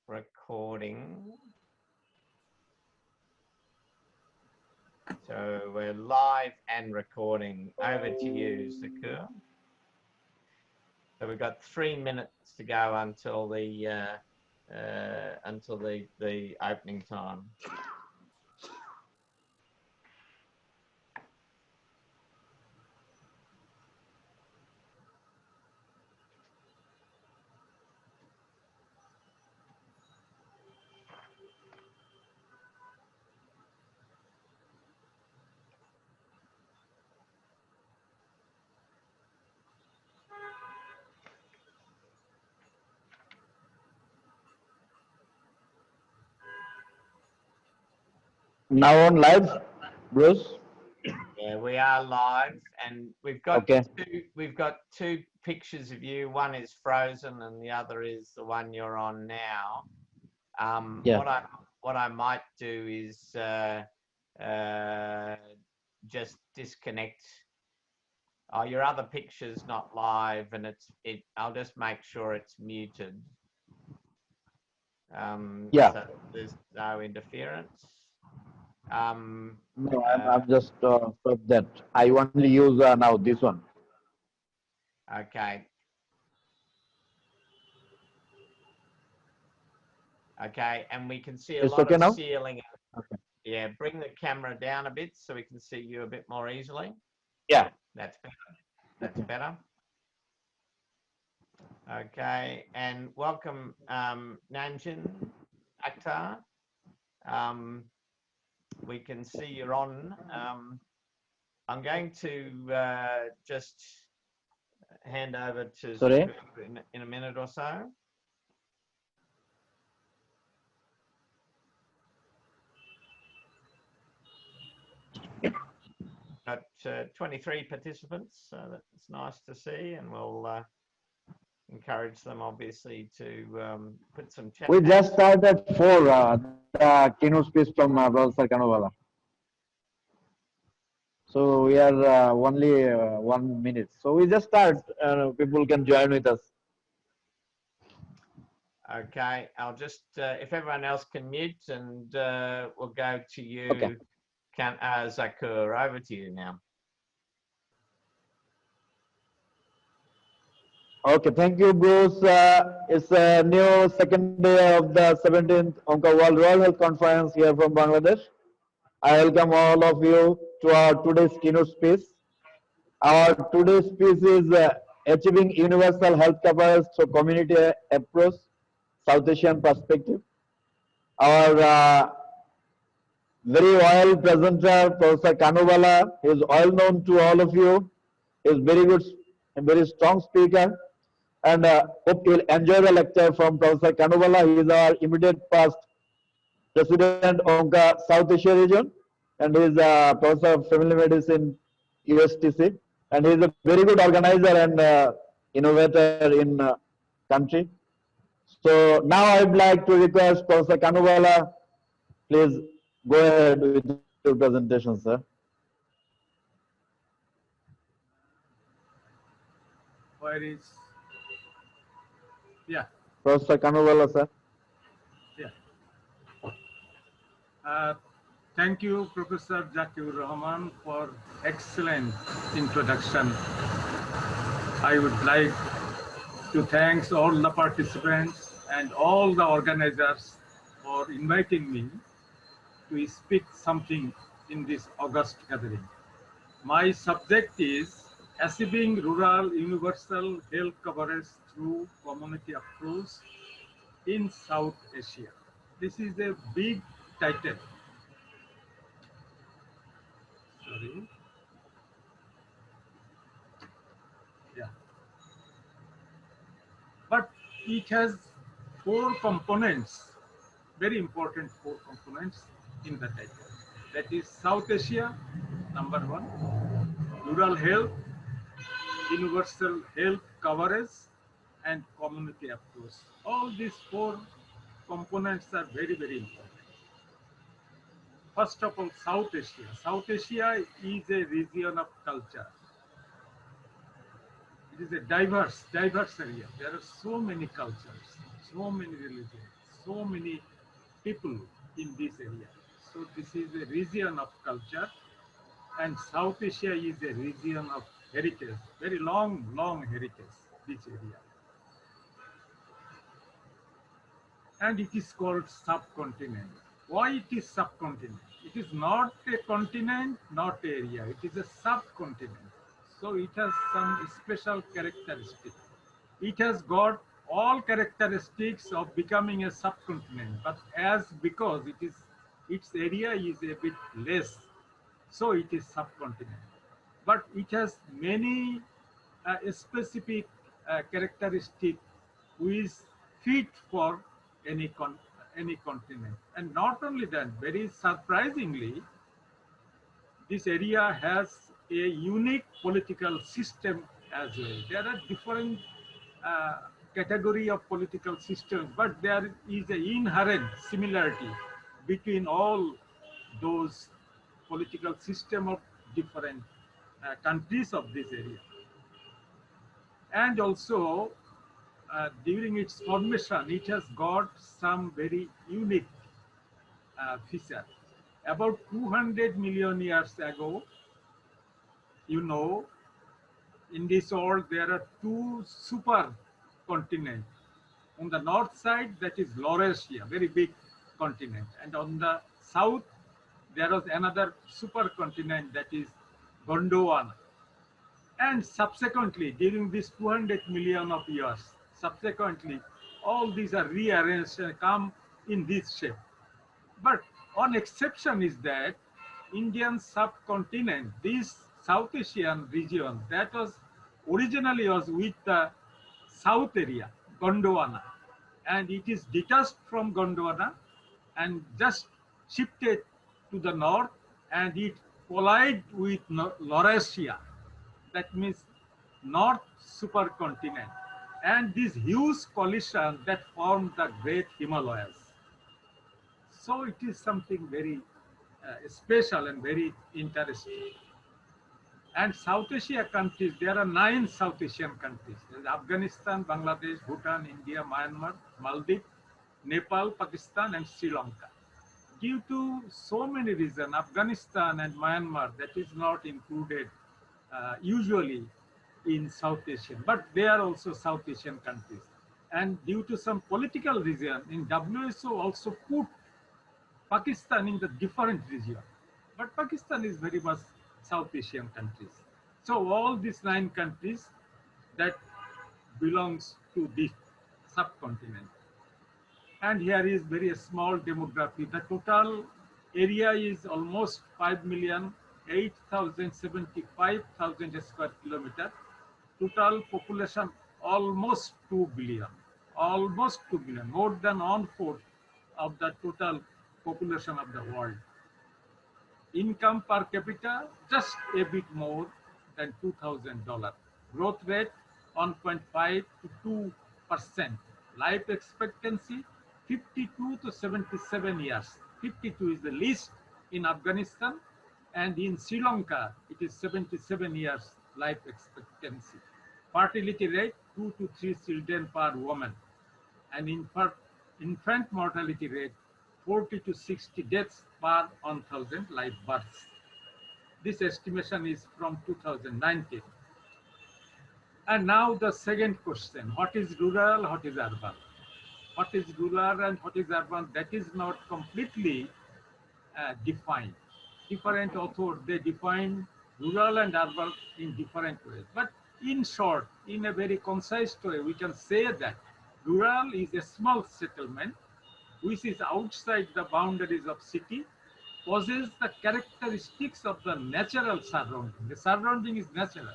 recording. So we're live and recording. Over to you, Zakur. So we've got 3 minutes to go until the opening time. Now on live, Bruce. Yeah, we are live, and we've got two pictures of you. One is frozen, and the other is the one you're on now. What I might do is just disconnect. Oh, your other picture's not live, and I'll just make sure it's muted. So there's no interference. No, I'm just stop that. I only use now this one. Okay. Okay, and we can see a lot of ceiling. Okay. Yeah, bring the camera down a bit so we can see you a bit more easily. Yeah. That's better. That's better. Okay, and welcome Nanjin Akhtar. We can see you're on. I'm going to just hand over to Zakur in a minute or so. Got 23 participants, so that's nice to see, and we'll encourage them obviously to put some chat. We just started at 4 the keynote speech from Professor Kanovala. So we are only 1 minute. So we just start. People can join with us. Okay, I'll just if everyone else can mute, and we'll go to you. Okay. Zakur, over to you now. Okay, thank you, Bruce. It's a new second day of the 17th Wonca World Rural Health Conference here from Bangladesh. I welcome all of you to our today's keynote speech. Our today's speech is Achieving Universal Health Coverage Through Community Approach, South Asian Perspective. Our very well presenter, Professor Kanuvala, is well known to all of you. He is very good, a very strong speaker, and hope you will enjoy the lecture from Professor Kanuvala. He is our immediate past President Wonca South Asia region, and he is a Professor of Family Medicine, USTC, and he is a very good organizer and innovator in country. So now I would like to request Professor Kanuvala, please go ahead with your presentation, sir. Where is? Yeah. Professor Kanuvala, sir. Yeah. Thank you, Professor Zakir Rahman, for excellent introduction. I would like to thank all the participants and all the organizers for inviting me to speak something in this August gathering. My subject is Achieving Rural Universal Health Coverage Through Community Approach in South Asia. This is a big title. Sorry. Yeah. But it has 4 components, very important 4 components in the title. That is South Asia, number 1, rural health, universal health coverage, and community approach. All these 4 components are very, very important. First of all, South Asia. South Asia is a region of culture. It is a diverse area. There are so many cultures, so many religions, so many people in this area. So this is a region of culture, and South Asia is a region of heritage, very long heritage, this area. And it is called subcontinent. Why it is subcontinent? It is not a continent, not area. It is a subcontinent. So it has some special characteristic. It has got all characteristics of becoming a subcontinent, but because its area is a bit less, so it is subcontinent. But it has many specific characteristic which fit for any continent. And not only that, very surprisingly, this area has a unique political system as well. There are different category of political systems, but there is an inherent similarity between all those political system of different countries of this area. And also, during its formation, it has got some very unique feature. About 200 million years ago, you know, in this world there are two super continents. On the north side, that is Laurasia, very big continent, and on the south there was another supercontinent, that is Gondwana. And subsequently, during this 200 million of years, subsequently, all these are rearranged and come in this shape. But one exception is that Indian subcontinent, this South Asian region, that was originally was with the south area, Gondwana, and it is detached from Gondwana and just shifted to the north, and it collided with Laurasia. That means North supercontinent, and this huge collision that formed the Great Himalayas. So it is something very special and very interesting. And South Asia countries, there are 9 South Asian countries. There is Afghanistan, Bangladesh, Bhutan, India, Myanmar, Maldives, Nepal, Pakistan, and Sri Lanka. Due to so many reasons, Afghanistan and Myanmar, that is not included usually in South Asian, but they are also South Asian countries. And due to some political reason, in WHO also put Pakistan in the different region. But Pakistan is very much South Asian countries. So all these 9 countries that belongs to this subcontinent. And here is very small demography. The total area is almost 5,008,075,000 square kilometers. Total population almost 2 billion. Almost 2 billion, more than 1/4 of the total population of the world. Income per capita just a bit more than $2,000. Growth rate 1.5 to 2%. Life expectancy 52 to 77 years. 52 is the least in Afghanistan, and in Sri Lanka it is 77 years life expectancy. Fertility rate 2 to 3 children per woman, and infant mortality rate 40 to 60 deaths per 1,000 live births. This estimation is from 2019. And now the second question, what is rural, what is urban? What is rural and what is urban? That is not completely defined. Different authors, they define rural and urban in different ways. But in short, in a very concise way, we can say that rural is a small settlement which is outside the boundaries of city, possesses the characteristics of the natural surrounding. The surrounding is natural.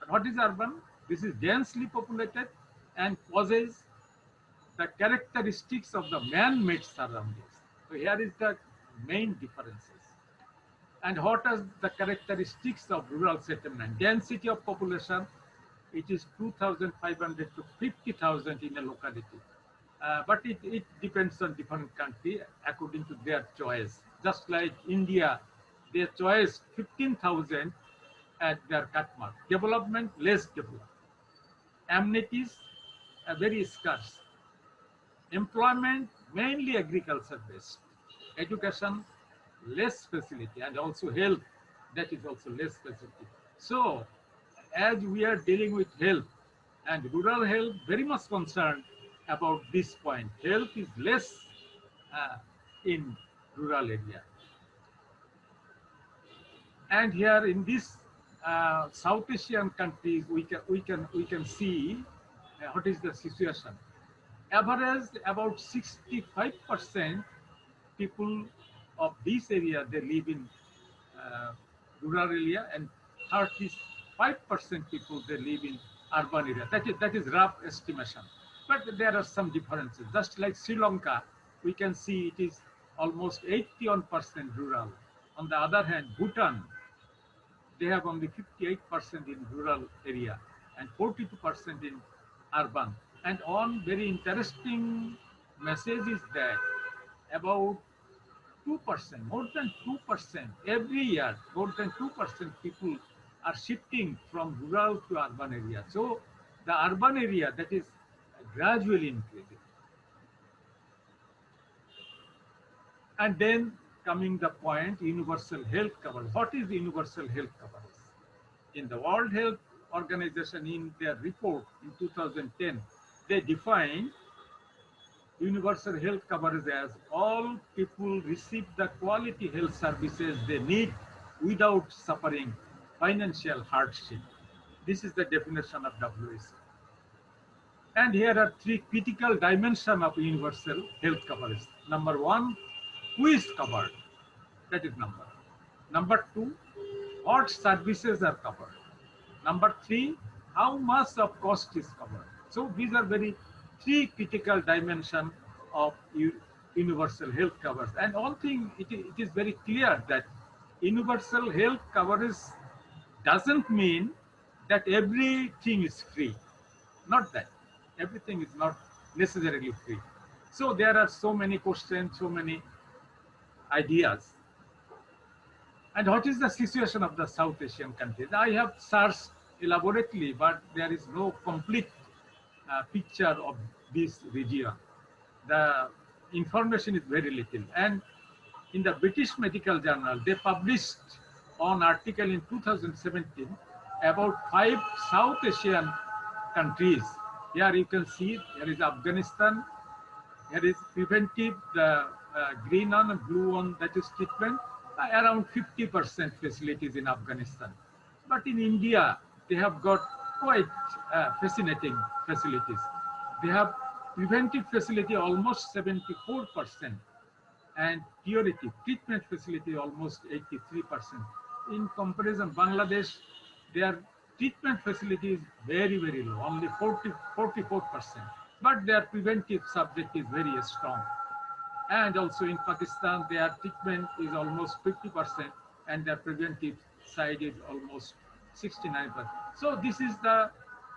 But what is urban? This is densely populated and possesses the characteristics of the man-made surroundings. So here is the main differences. And what are the characteristics of rural settlement? Density of population, it is 2,500 to 50,000 in a locality. But it depends on different country according to their choice. Just like India, they choice 15,000 at their cut mark. Development, less developed. Amenities, very scarce. Employment, mainly agriculture based. Education, less facility, and also health, that is also less facility. So, as we are dealing with health and rural health, very much concerned about this point. Health is less in rural area. And here in this South Asian countries, we can see what is the situation. Average about 65% people of this area, they live in uh, rural area, and 35% people, they live in urban area. That is rough estimation, but there are some differences. Just like Sri Lanka, we can see it is almost 81% rural. On the other hand, Bhutan, they have only 58% in rural area and 42% in urban. And one very interesting message is that about 2%, more than 2%, every year, more than 2% people are shifting from rural to urban area. So the urban area, that is gradually increasing. And then coming the point, universal health coverage. What is universal health coverage? In the World Health Organization, in their report in 2010, they define universal health coverage as all people receive the quality health services they need without suffering financial hardship. This is the definition of WHO. And here are three critical dimensions of universal health coverage. Number one, who is covered? That is number. Number two, what services are covered? Number three, how much of cost is covered? So these are very three critical dimensions of universal health coverage. And one thing, it is very clear that universal health coverage doesn't mean that everything is free. Not that. Everything is not necessarily free. So there are so many questions, so many ideas. And what is the situation of the South Asian countries? I have searched elaborately, but there is no complete picture of this region. The information is very little. And in the British Medical Journal, they published an article in 2017 about 5 South Asian countries. Here you can see there is Afghanistan, here is preventive, the green one and blue one, that is treatment. Around 50% facilities in Afghanistan. But in India, they have got quite fascinating facilities. They have preventive facility almost 74%, and curative treatment facility almost 83%. In comparison, Bangladesh, their treatment facility is very, very low, only 44%. But their preventive subject is very strong. And also in Pakistan, their treatment is almost 50%, and their preventive side is almost 69%. So this is the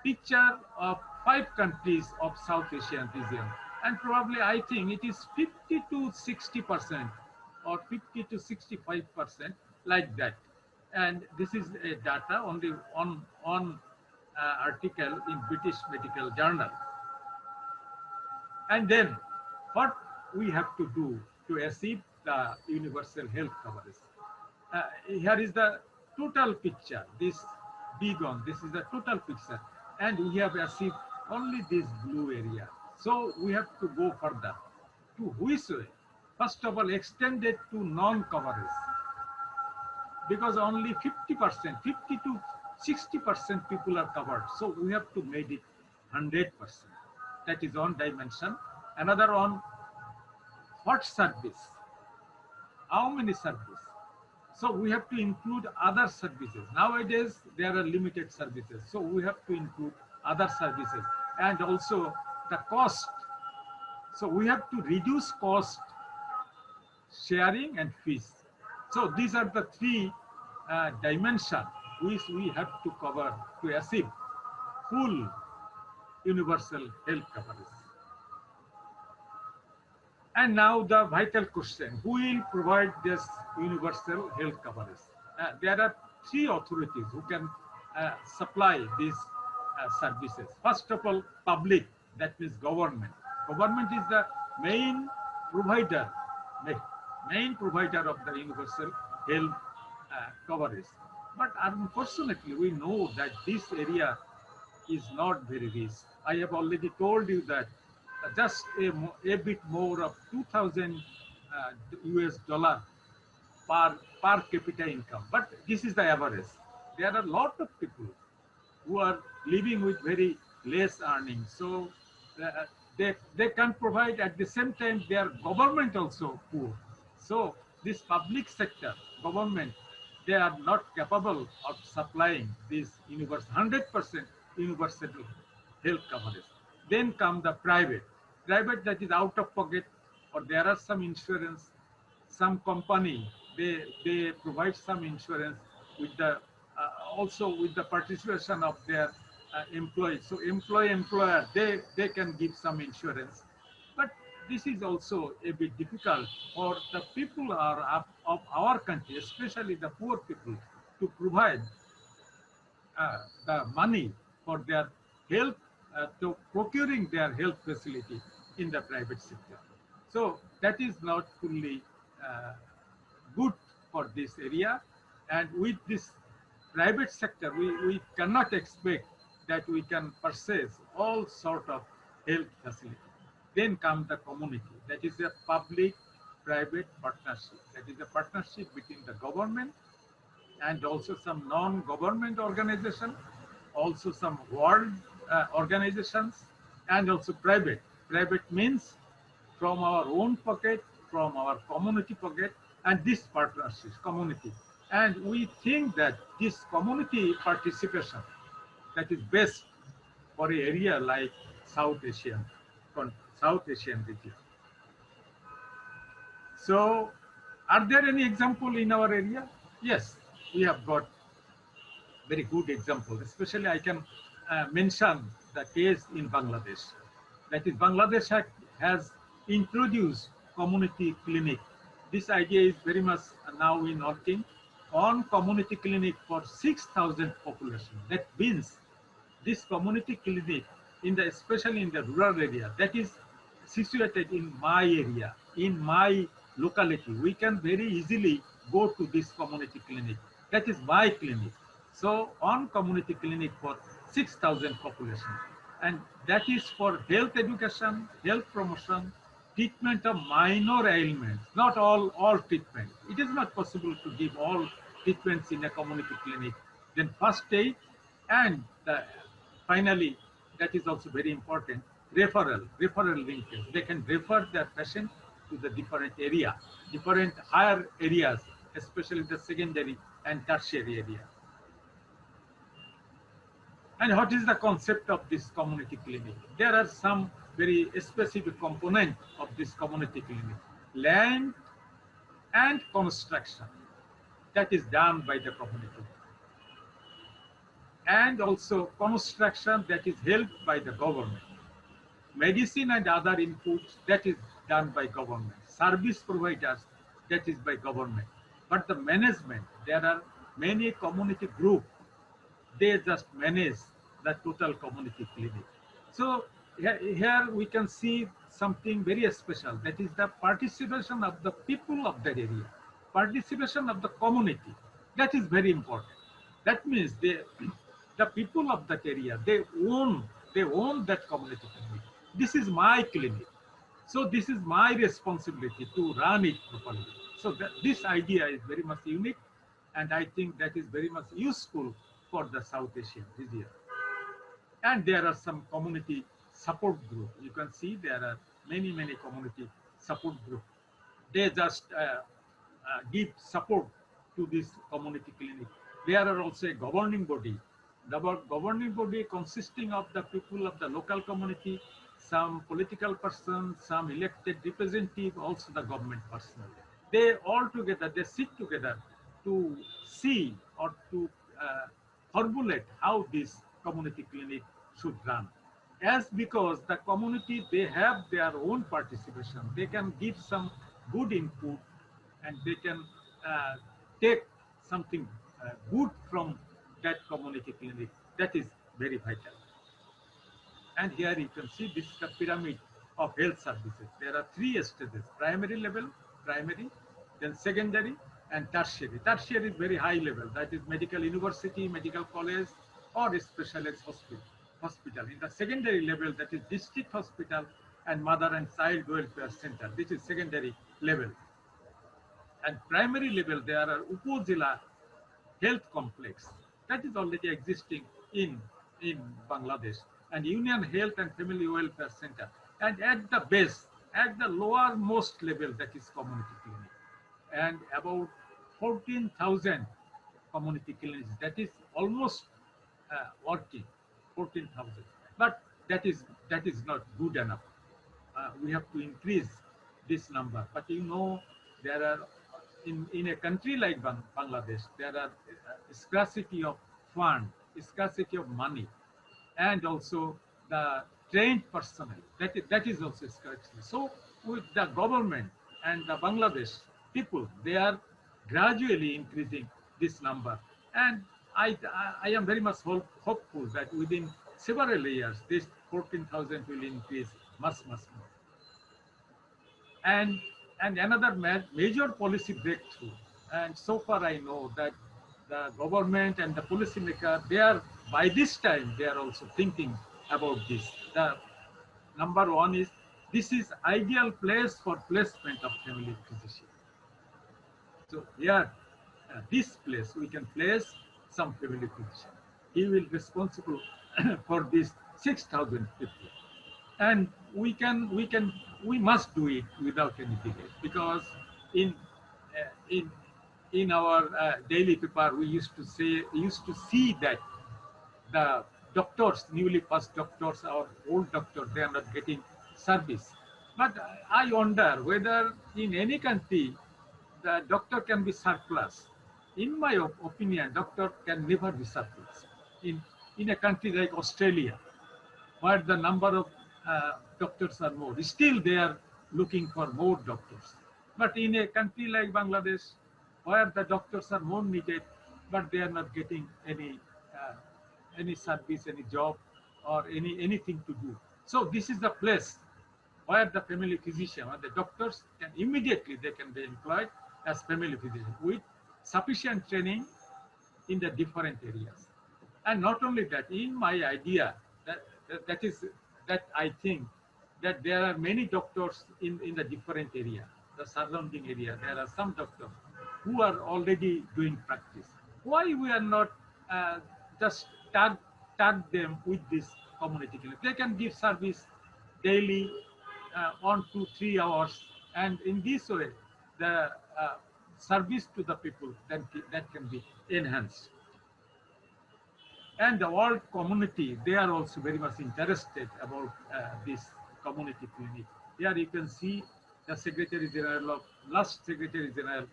picture of 5 countries of South Asian region. And probably I think it is 50 to 60% or 50 to 65% like that. And this is a data on the on article in British Medical Journal. And then what we have to do to achieve the universal health coverage. Here is the total picture, this big one, this is the total picture. And we have achieved only this blue area. So we have to go further. To which way? First of all, extend it to non-coverage. Because only 50%, 50 to 60% people are covered. So we have to make it 100%. That is one dimension. Another one, what service? How many services? So we have to include other services. Nowadays, there are limited services. So we have to include other services and also the cost. So we have to reduce cost, sharing and fees. So these are the three dimensions which we have to cover to achieve full universal health coverage. And now the vital question, who will provide this universal health coverage? There are 3 authorities who can supply these services. First of all, public, that means government government is the main provider, main provider of the universal health coverage. But unfortunately, we know that this area is not very rich. I have already told you that just a bit more of 2,000 US dollar per capita income. But this is the average. There are a lot of people who are living with very less earnings. So they can provide, at the same time their government also poor. So this public sector government, they are not capable of supplying this 100% universal health coverage. Then come the private that is out of pocket, or there are some insurance, some company, they provide some insurance with the also with the participation of their employees. So employer, they can give some insurance. But this is also a bit difficult for the people of our country, especially the poor people, to provide the money for their health, to procuring their health facility in the private sector. So that is not fully good for this area. And with this private sector, we cannot expect that we can purchase all sort of health facility. Then come the community. That is a public-private partnership. That is a partnership between the government and also some non-government organization, also some world organizations, and also private. Private means from our own pocket, from our community pocket, and this partnership, community. And we think that this community participation, that is best for an area like South Asian region. So, are there any example in our area? Yes, we have got very good example. Especially I can mention the case in Bangladesh. That is, Bangladesh has introduced community clinic. This idea is very much now in working on community clinic for 6,000 population. That means this community clinic, especially in the rural area, that is situated in my area, in my locality, we can very easily go to this community clinic. That is my clinic. So on community clinic for 6,000 population. And that is for health education, health promotion, treatment of minor ailments, not all treatment. It is not possible to give all treatments in a community clinic. Then first aid, and finally, that is also very important, referral linkage. They can refer their patient to the different area, different higher areas, especially the secondary and tertiary area. And what is the concept of this community clinic? There are some very specific components of this community clinic. Land and construction, that is done by the community. And also construction that is helped by the government. Medicine and other inputs, that is done by government. Service providers, that is by government. But the management, there are many community groups, they just manage the total community clinic. So here we can see something very special, that is the participation of the people of that area, participation of the community. That is very important. That means the people of that area, they own that community clinic. This is my clinic. So this is my responsibility to run it properly. So this idea is very much unique, and I think that is very much useful for the South Asian region. And there are some community support groups. You can see there are many community support groups. They just give support to this community clinic. There are also a governing body. The governing body consisting of the people of the local community, some political persons, some elected representative, also the government personnel. They all together, they sit together to see or to formulate how this community clinic should run. As because the community, they have their own participation, they can give some good input and they can take something good from that community clinic. That is very vital. And here you can see this is the pyramid of health services. There are three stages: primary level, primary, then secondary, and tertiary. Tertiary is very high level, that is medical university, medical college, or specialized hospital. In the secondary level, that is district hospital and mother and child welfare center. This is secondary level. And primary level, there are Upozila health complex that is already existing in Bangladesh, and Union Health and Family Welfare Center. And at the base, at the lowermost level, that is community clinic. And about 14,000 community clinics, that is almost working, 14,000. But that is not good enough. We have to increase this number. But you know, there are in a country like Bangladesh, there are scarcity of fund, scarcity of money, and also the trained personnel. That is also scarcity. So with the government and the Bangladesh people, they are gradually increasing this number. And I am very much hopeful that within several years, this 14,000 will increase much more. And another major policy breakthrough, and so far I know that the government and the policymaker, they are, by this time, they are also thinking about this. The number one is, this is ideal place for placement of family physician. So here, this place, we can place some family physician. He will be responsible for these 6,000 people. And we must do it without any delay, because in our daily paper we used to see that the doctors, newly passed doctors or old doctors, they are not getting service. But I wonder whether in any country the doctor can be surplus. In my opinion, doctor can never be surplus. In a country like Australia, where the number of doctors are more, still they are looking for more doctors. But in a country like Bangladesh, where the doctors are more needed, but they are not getting any service, any job, or anything to do. So this is the place where the family physician or the doctors can immediately, they can be employed as family physician with sufficient training in the different areas. And not only that, in my idea, that I think that there are many doctors in the different area, the surrounding area. There are some doctors who are already doing practice. Why we are not just tag them with this community clinic? They can give service daily, 1 to 3 hours, and in this way, the service to the people that can be enhanced. And the world community, they are also very much interested about this community clinic. Here you can see the last Secretary General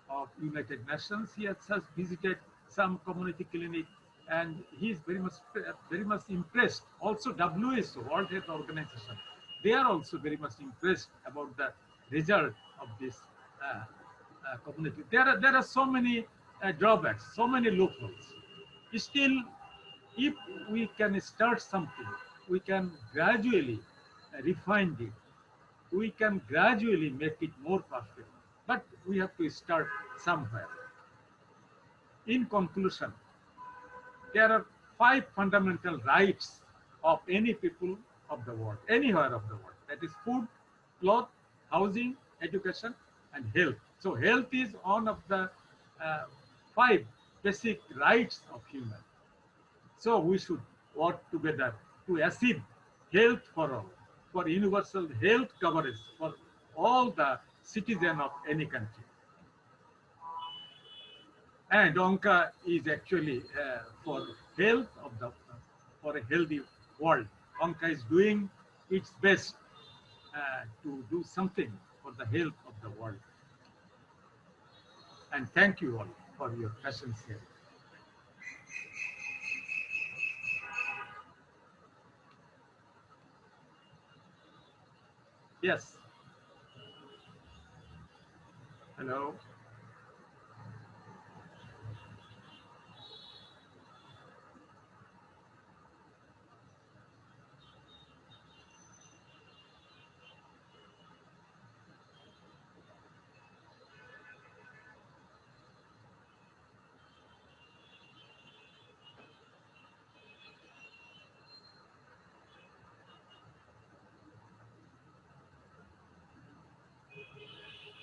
of United Nations. He has just visited some community clinic, and he is very much impressed. Also WHO, World Health Organization, they are also very much impressed about the result of this community. There are so many drawbacks, so many loopholes. Still, if we can start something, we can gradually refine it. We can gradually make it more perfect. But we have to start somewhere. In conclusion, there are 5 fundamental rights of any people of the world, anywhere of the world. That is food, cloth, housing, education, and health. So health is one of the 5 basic rights of human. So we should work together to achieve health for all, for universal health coverage for all the citizens of any country. And Wonca is actually for health of for a healthy world. Wonca is doing its best to do something for the health of the world. And thank you all for your patience here. Yes. Hello.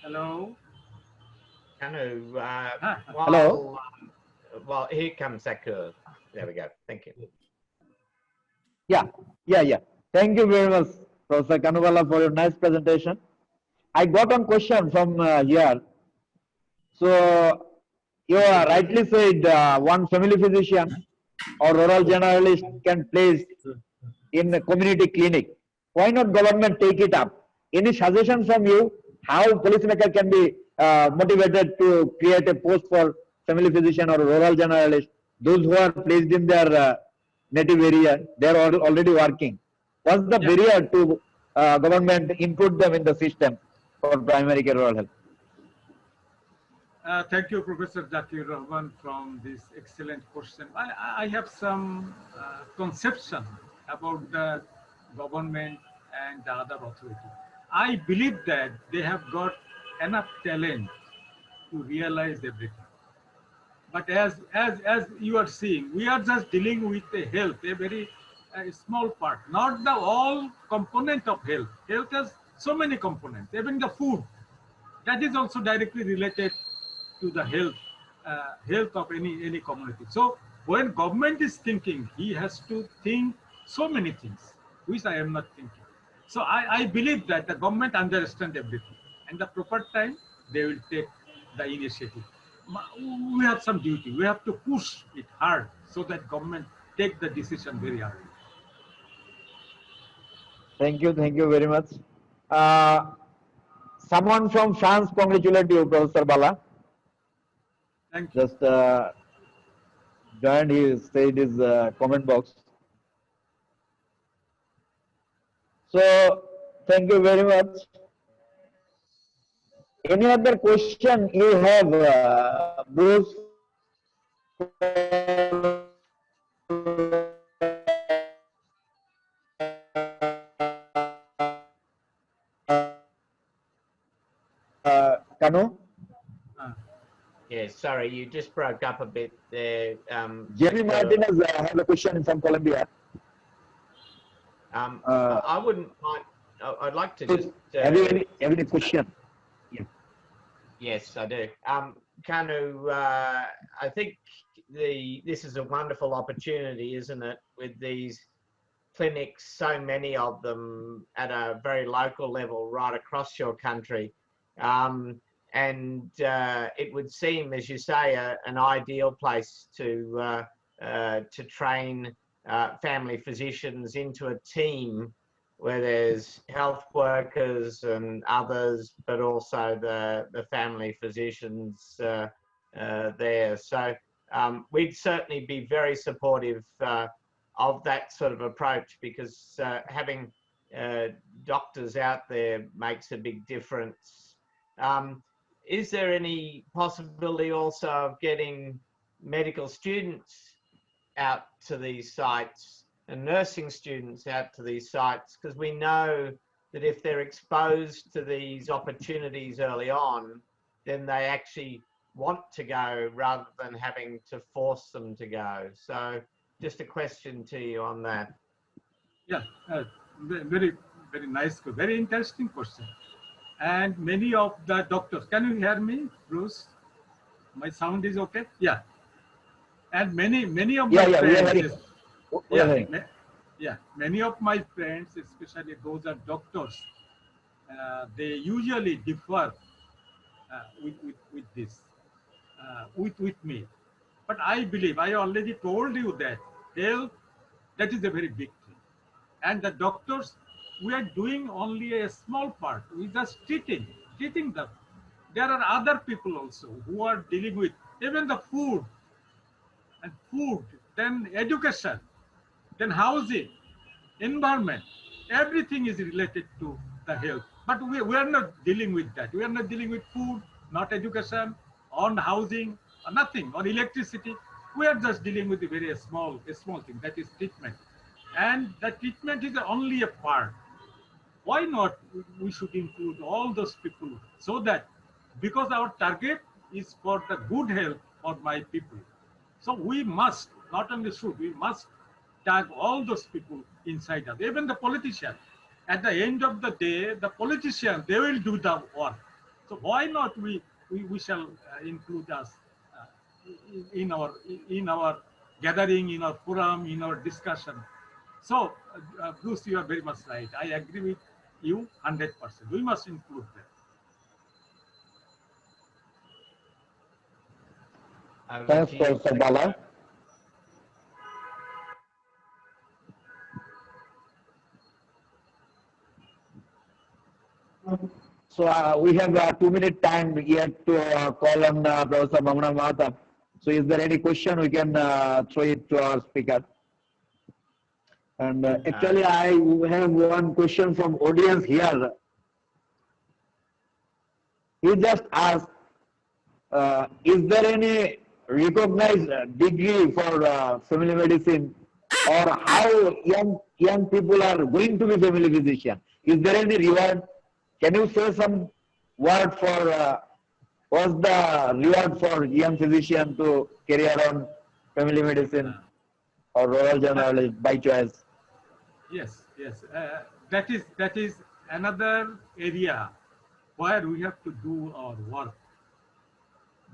Hello. Kanu, Hello. while here comes Sakur. There we go. Thank you. Yeah. Thank you very much, Professor Kanuvala, for your nice presentation. I got one question from here. So you rightly said one family physician or rural generalist can place in a community clinic. Why not government take it up? Any suggestion from you how policymaker can be motivated to create a post for family physician or rural generalist? Those who are placed in their native area, they are already working. What's the Yeah. barrier to government include them in the system for primary care rural health? Thank you, Professor Zakir Rahman, from this excellent question. I have some conception about the government and the other authority. I believe that they have got enough talent to realize everything. But as you are seeing, we are just dealing with the health, a very small part, not the all component of health. Health has so many components, even the food. That is also directly related to the health of any community. So when government is thinking, he has to think so many things, which I am not thinking. So I believe that the government understands everything, and the proper time they will take the initiative. We have some duty. We have to push it hard so that government take the decision very early. Thank you very much. Uh, Someone from France congratulate you, Professor Bala. Thank you. Just joined his said his comment box. So thank you very much. Any other question you have, Bruce? Kanu? Uh, Yeah, sorry, you just broke up a bit there. Jerry Sakur. Martinez have a question from Colombia. I wouldn't mind. I'd like to just. Have you any question? Yeah. Yes, I do. Kanu, I think this is a wonderful opportunity, isn't it? With these clinics, so many of them at a very local level, right across your country, and it would seem, as you say, an ideal place to train family physicians into a team where there's health workers and others, but also the family physicians there. So we'd certainly be very supportive of that sort of approach, because having doctors out there makes a big difference. Is there any possibility also of getting medical students out to these sites and nursing students out to these sites? Because we know that if they're exposed to these opportunities early on, then they actually want to go rather than having to force them to go. So just a question to you on that. Yeah, very, very nice, very interesting question. And many of the doctors, can you hear me, Bruce? My sound is okay? Yeah. And many of my friends, many of my friends, especially those are doctors, they usually differ with this, with me. But I believe, I already told you that health, that is a very big thing. And the doctors, we are doing only a small part. We just treating them. There are other people also who are dealing with even the food, then education, then housing, environment. Everything is related to the health. But we are not dealing with that. We are not dealing with food, not education, on housing, or nothing, or electricity. We are just dealing with a very small thing, that is treatment. And the treatment is only a part. Why not we should include all those people, so that, because our target is for the good health for my people. So we must, not only should, we must tag all those people inside us, even the politician. at the end of the day, the politicians, they will do the work. So why not we shall include us in our gathering, in our forum, in our discussion. So, Bruce, you are very much right. I agree with you 100%. We must include them. Thanks, Professor Bala. So we have 2 minute time yet to call on Professor Mamuna Mahata. So is there any question we can throw it to our speaker? And actually, I have one question from audience here. He just asked, is there any recognized degree for family medicine, or how young people are going to be family physician? Is there any reward? Can you say some word for what's the reward for young physician to carry on family medicine or rural generalist by choice? Yes, yes. That is another area where we have to do our work.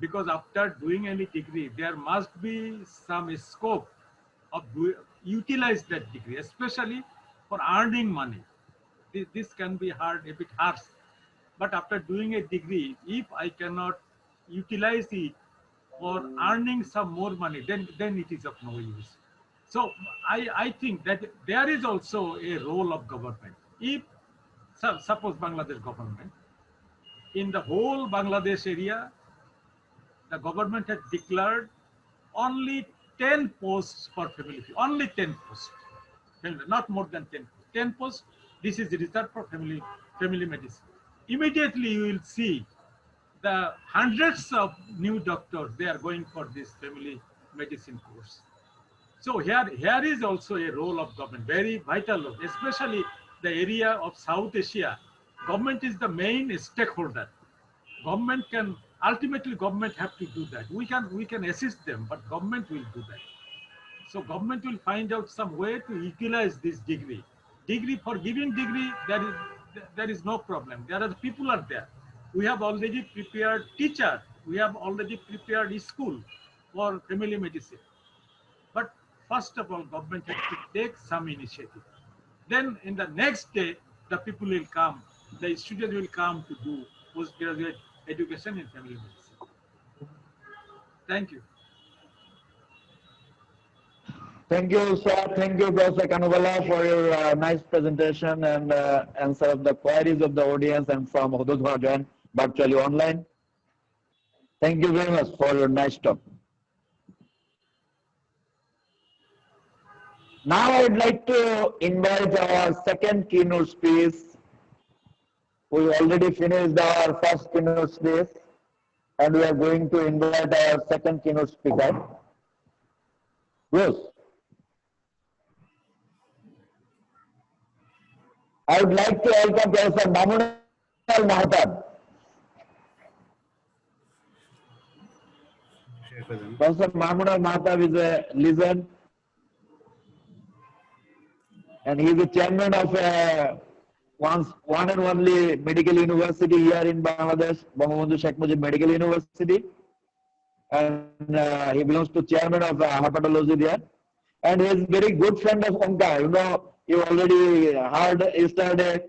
Because after doing any degree, there must be some scope of utilize that degree, especially for earning money. This can be hard, a bit harsh. But after doing a degree, if I cannot utilize it for earning some more money, then it is of no use. So I think that there is also a role of government. If suppose Bangladesh government, in the whole Bangladesh area, the government has declared only 10 posts for family, only 10 posts, not more than 10. 10 posts, this is reserved for family medicine. Immediately you will see the hundreds of new doctors, they are going for this family medicine course. So here is also a role of government, very vital role, especially the area of South Asia. Government is the main stakeholder. Government can, ultimately government have to do that. We can assist them, but government will do that. So government will find out some way to utilize this degree. For giving degree, there is no problem. There are people are there. We have already prepared teacher. We have already prepared school for family medicine. But first of all, government has to take some initiative. Then in the next day, the people will come, the students will come to do postgraduate education in family medicine. Thank you. Thank you, sir. Thank you, Professor Kanubala, for your nice presentation and answer of the queries of the audience and from those who are joined virtually online. Thank you very much for your nice talk. Now I would like to invite our second keynote speaker. We already finished our first keynote speaker, and we are going to invite our second keynote speaker. Bruce. I would like to welcome Professor Mamuna Mahata. Professor Mamuna Mahata is a legend, and he is the chairman of one and only medical university here in Bangladesh, Bangabandhu Sheikh Mujib Medical University, and he belongs to chairman of hepatology there, and he is very good friend of Wonca. You know, you already heard yesterday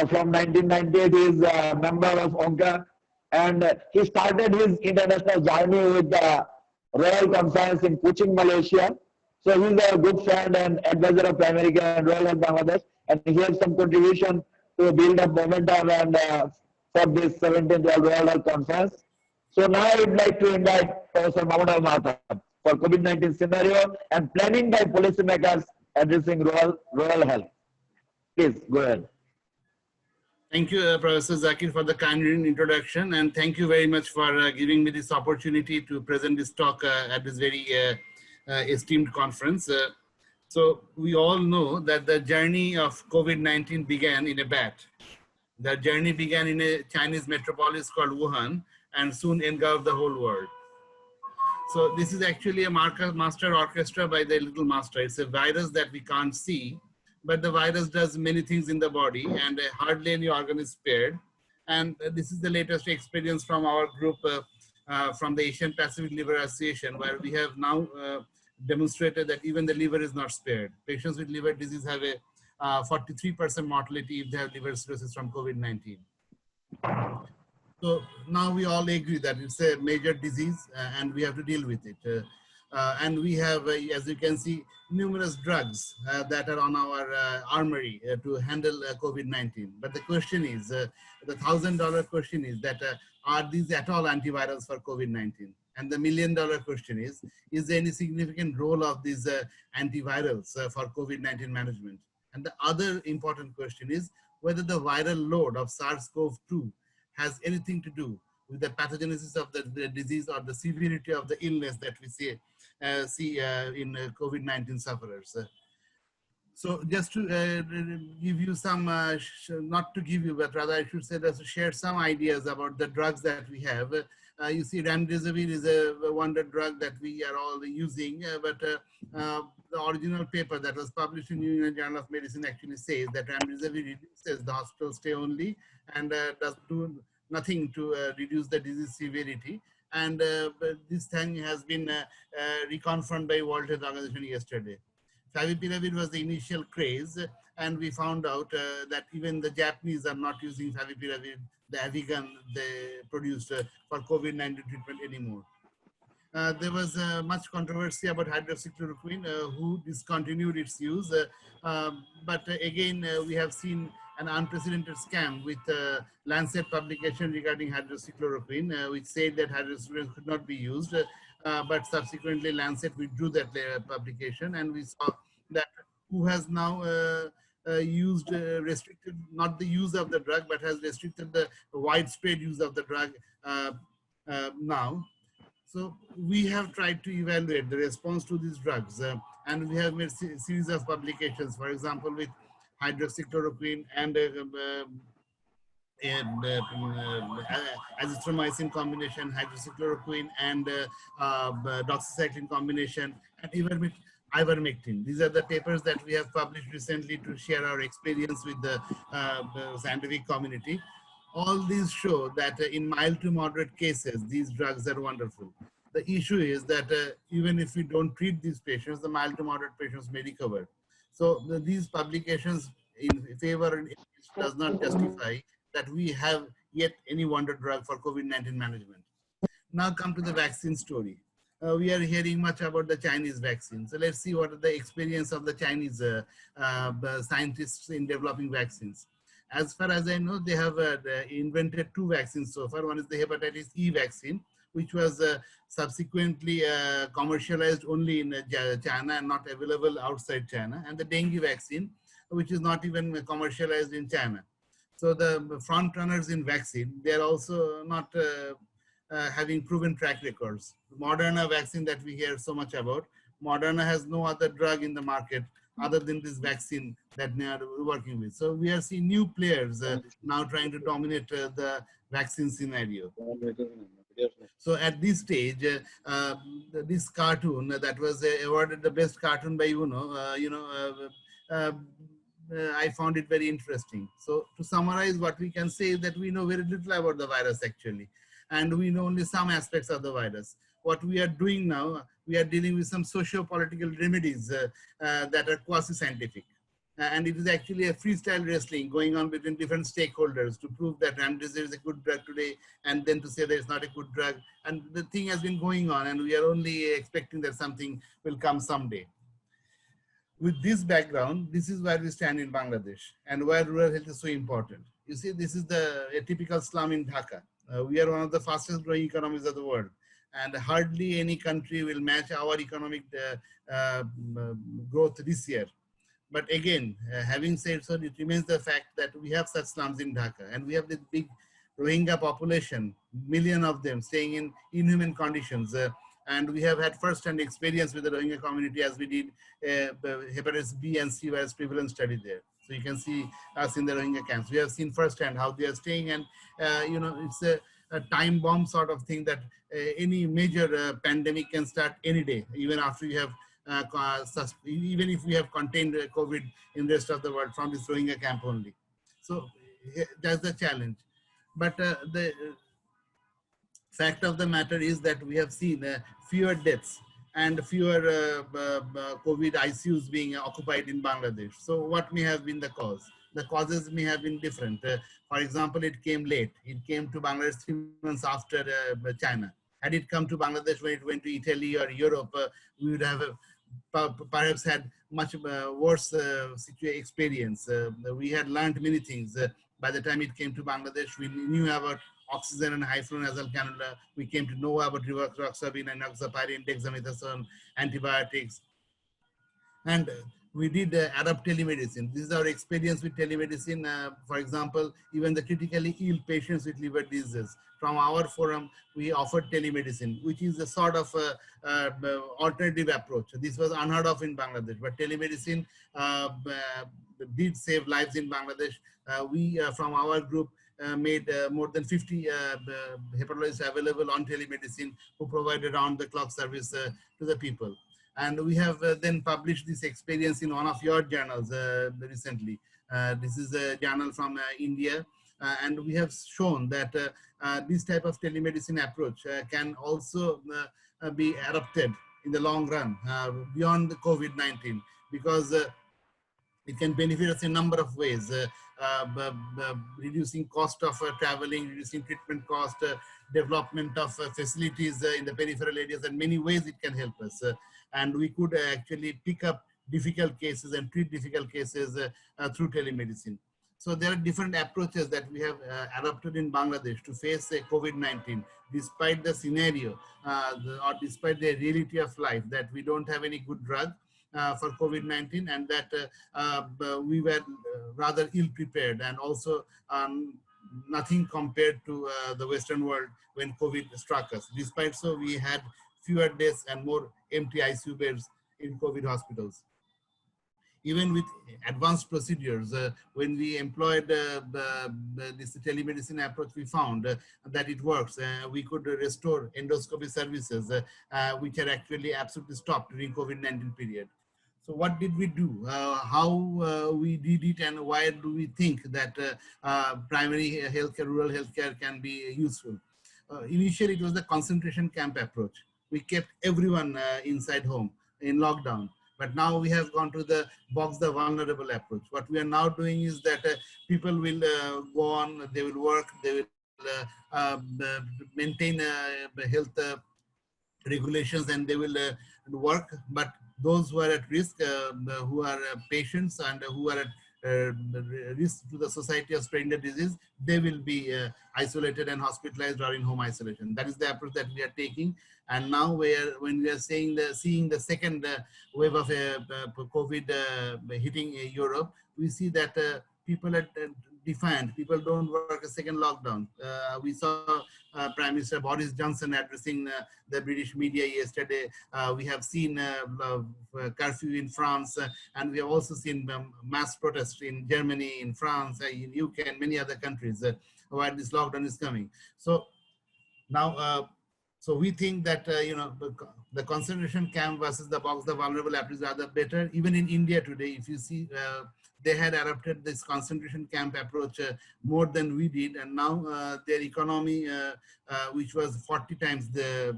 from 1998 he is a member of Wonca, and he started his international journey with the Royal Conference in Kuching, Malaysia. So he is a good friend and advisor of America and Royal Health Bangladesh, and he has some contribution to build up momentum and for this 17th World Royal Health Conference. So now I would like to invite Professor Mamuna Mahata for COVID-19 scenario and planning by policymakers addressing rural health. Please go ahead. Thank you, Professor Zakir, for the kind introduction, and thank you very much for giving me this opportunity to present this talk at this very esteemed conference. So we all know that the journey of COVID-19 began in a bat. The journey began in a Chinese metropolis called Wuhan and soon engulfed the whole world. So this is actually a master orchestra by the little master. It's a virus that we can't see, but the virus does many things in the body, and hardly any organ is spared. And this is the latest experience from our group, from the Asian Pacific Liver Association, where we have now demonstrated that even the liver is not spared. Patients with liver disease have a 43% mortality if they have liver cirrhosis from COVID-19. So now we all agree that it's a major disease and we have to deal with it. And we have, as you can see, numerous drugs that are on our armory to handle COVID-19. But the question is, the $1,000 question is that are these at all antivirals for COVID-19? And the $1 million question is there any significant role of these antivirals for COVID-19 management? And the other important question is whether the viral load of SARS-CoV-2 has anything to do with the pathogenesis of the disease or the severity of the illness that we see in COVID-19 sufferers. So just to give you some, not to give you, but rather I should say that to share some ideas about the drugs that we have. You see, remdesivir is a wonder drug that we are all using, but the original paper that was published in New England Journal of Medicine actually says that remdesivir reduces the hospital stay only and does do nothing to reduce the disease severity. And this thing has been reconfirmed by World Health Organization yesterday. Favipiravir was the initial craze, and we found out that even the Japanese are not using favipiravir, the Avigan they produced for COVID-19 treatment anymore. There was much controversy about hydroxychloroquine, who discontinued its use. But again, we have seen an unprecedented scam with Lancet publication regarding hydroxychloroquine, which said that hydroxychloroquine could not be used. But subsequently Lancet withdrew that publication, and we saw that WHO has now used, restricted not the use of the drug, but has restricted the widespread use of the drug now. So we have tried to evaluate the response to these drugs, and we have made a series of publications, for example, with hydroxychloroquine and azithromycin combination, hydroxychloroquine and doxycycline combination, and even with ivermectin. These are the papers that we have published recently to share our experience with the scientific community. All these show that in mild to moderate cases, these drugs are wonderful. The issue is that even if we don't treat these patients, the mild to moderate patients may recover. So these publications in favor and does not justify that we have yet any wonder drug for COVID-19 management. Now come to the vaccine story. We are hearing much about the Chinese vaccine. So let's see what are the experience of the Chinese scientists in developing vaccines. As far as I know, they have invented 2 vaccines so far. One is the hepatitis E vaccine, which was subsequently commercialized only in China and not available outside China, and the dengue vaccine, which is not even commercialized in China. So the front runners in vaccine, they're also not having proven track records. Moderna vaccine that we hear so much about, Moderna has no other drug in the market other than this vaccine that they are working with. So we are seeing new players now trying to dominate the vaccine scenario. So at this stage, this cartoon that was awarded the best cartoon by UNO, I found it very interesting. So to summarize, what we can say is that we know very little about the virus actually, and we know only some aspects of the virus. What we are doing now, we are dealing with some socio-political remedies that are quasi-scientific. And it is actually a freestyle wrestling going on between different stakeholders to prove that remdesivir is a good drug today, and then to say that it's not a good drug. And the thing has been going on, and we are only expecting that something will come someday. With this background, this is where we stand in Bangladesh and why rural health is so important. You see, this is a typical slum in Dhaka. We are one of the fastest growing economies of the world, and hardly any country will match our economic growth this year. But again, having said so, it remains the fact that we have such slums in Dhaka, and we have this big Rohingya population, million of them staying in inhuman conditions. And we have had first-hand experience with the Rohingya community as we did hepatitis B and C virus prevalence study there. So you can see us in the Rohingya camps. We have seen firsthand how they are staying, and it's a time bomb sort of thing that any major pandemic can start any day, even after you have even if we have contained COVID in the rest of the world from this Rohingya camp only. So that's the challenge. But the fact of the matter is that we have seen fewer deaths and fewer COVID ICUs being occupied in Bangladesh. So what may have been the cause? The causes may have been different. For example, it came late. It came to Bangladesh 3 months after China. Had it come to Bangladesh when it went to Italy or Europe, we would have perhaps had much worse experience. We had learned many things. By the time it came to Bangladesh, we knew about oxygen and high flow nasal cannula. We came to know about rivaroxaban and enoxaparin, dexamethasone, antibiotics. And we did adapt telemedicine. This is our experience with telemedicine. For example, even the critically ill patients with liver diseases. From our forum, we offered telemedicine, which is a sort of alternative approach. This was unheard of in Bangladesh, but telemedicine did save lives in Bangladesh. We, from our group, made more than 50 hepatologists available on telemedicine who provided round-the-clock service to the people. And we have then published this experience in one of your journals recently. This is a journal from India. And we have shown that this type of telemedicine approach can also be adopted in the long run beyond the COVID-19, because it can benefit us in a number of ways, reducing cost of traveling, reducing treatment cost, development of facilities in the peripheral areas, and many ways it can help us. And we could actually pick up difficult cases and treat difficult cases through telemedicine. So there are different approaches that we have adopted in Bangladesh to face COVID-19, despite the scenario or despite the reality of life that we don't have any good drug for COVID-19, and that we were rather ill prepared, and also nothing compared to the Western world when COVID struck us. Despite so, we had fewer deaths and more empty ICU beds in COVID hospitals. Even with advanced procedures, when we employed this telemedicine approach, we found that it works. We could restore endoscopy services, which had actually absolutely stopped during COVID-19 period. So what did we do? How we did it, and why do we think that primary healthcare, rural healthcare can be useful? Initially, it was the concentration camp approach. We kept everyone inside home in lockdown. But now we have gone to the box the vulnerable approach. What we are now doing is that people will go on, they will work, they will maintain health regulations, and they will work. But those who are at risk, who are patients and who are at risk to the society of spreading the disease, they will be isolated and hospitalized or in home isolation. That is the approach that we are taking. And now when we are seeing the second wave of COVID hitting Europe, we see that people are defiant. People don't work a second lockdown. We saw Prime Minister Boris Johnson addressing the British media yesterday. We have seen curfew in France, and we have also seen mass protests in Germany, in France, in UK, and many other countries where this lockdown is coming. So now, so we think that the concentration camp versus the box the vulnerable approach are the better. Even in India today, if you see, they had adopted this concentration camp approach more than we did, and now their economy, which was 40 times the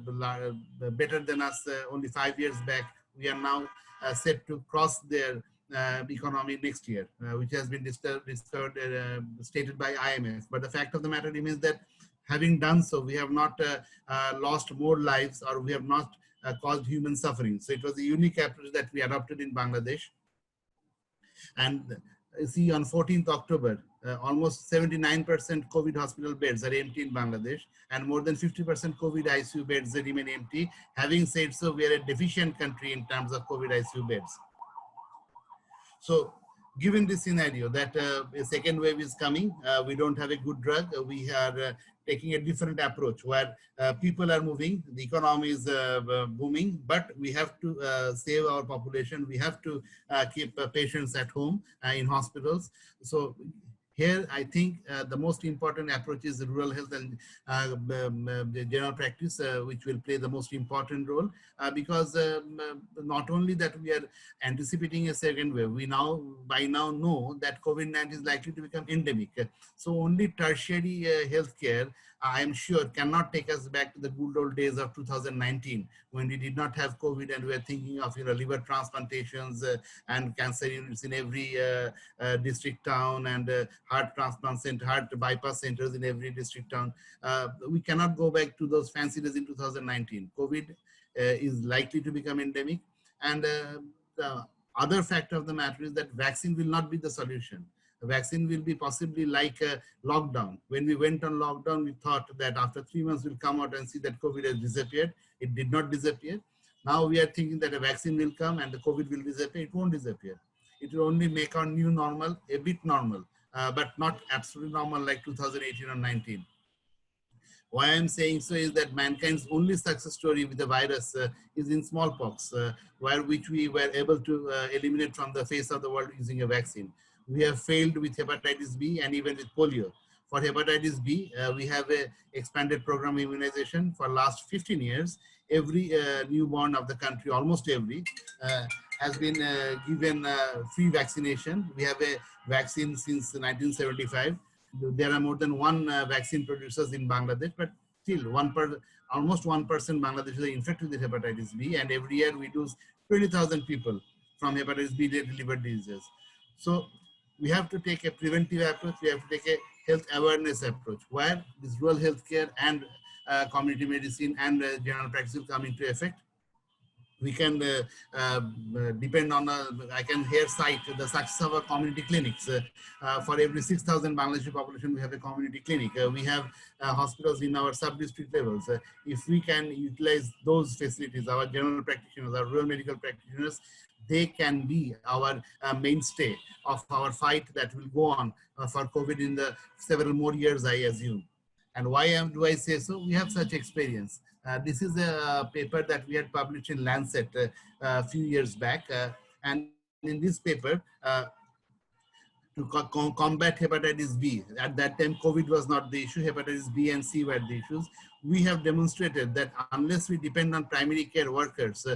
better than us only 5 years back, we are now set to cross their economy next year, which has been stated by IMF. But the fact of the matter remains that having done so, we have not lost more lives, or we have not caused human suffering. So it was a unique approach that we adopted in Bangladesh. And see, on 14th October, almost 79% COVID hospital beds are empty in Bangladesh, and more than 50% COVID ICU beds remain empty. Having said so, we are a deficient country in terms of COVID ICU beds. So given this scenario that a second wave is coming, we don't have a good drug, we are taking a different approach where people are moving, the economy is booming, but we have to save our population. We have to keep patients at home in hospitals. So Here, I think the most important approach is the rural health and the general practice, which will play the most important role because not only that we are anticipating a second wave, we now by now know that COVID-19 is likely to become endemic. So only tertiary healthcare, I am sure, cannot take us back to the good old days of 2019 when we did not have COVID and we were thinking of liver transplantations and cancer units in every district town and heart transplant center, heart bypass centers in every district town. We cannot go back to those fancy days in 2019. COVID is likely to become endemic, and the other fact of the matter is that vaccine will not be the solution. The vaccine will be possibly like a lockdown. When we went on lockdown, we thought that after 3 months we'll come out and see that COVID has disappeared. It did not disappear. Now we are thinking that a vaccine will come and the COVID will disappear. It won't disappear. It will only make our new normal a bit normal, but not absolutely normal like 2018 or 19. Why I'm saying so is that mankind's only success story with the virus is in smallpox, which we were able to eliminate from the face of the world using a vaccine. We have failed with hepatitis B and even with polio. For hepatitis B, we have a expanded program immunization for last 15 years. Every newborn of the country, almost every, has been given free vaccination. We have a vaccine since 1975. There are more than one vaccine producers in Bangladesh, but still almost 1% Bangladeshis are infected with hepatitis B, and every year we lose 20,000 people from hepatitis B-related liver diseases. So we have to take a preventive approach. We have to take a health awareness approach where this rural healthcare and community medicine and general practice will come into effect. We can depend on, I can here cite the success of our community clinics. For every 6,000 Bangladeshi population, we have a community clinic. We have hospitals in our sub-district levels. If we can utilize those facilities, our general practitioners, our rural medical practitioners, they can be our mainstay of our fight that will go on for COVID in the several more years, I assume. And why do I say so? We have such experience. This is a paper that we had published in Lancet a few years back. And in this paper, to combat hepatitis B, at that time, COVID was not the issue, hepatitis B and C were the issues. We have demonstrated that unless we depend on primary care workers,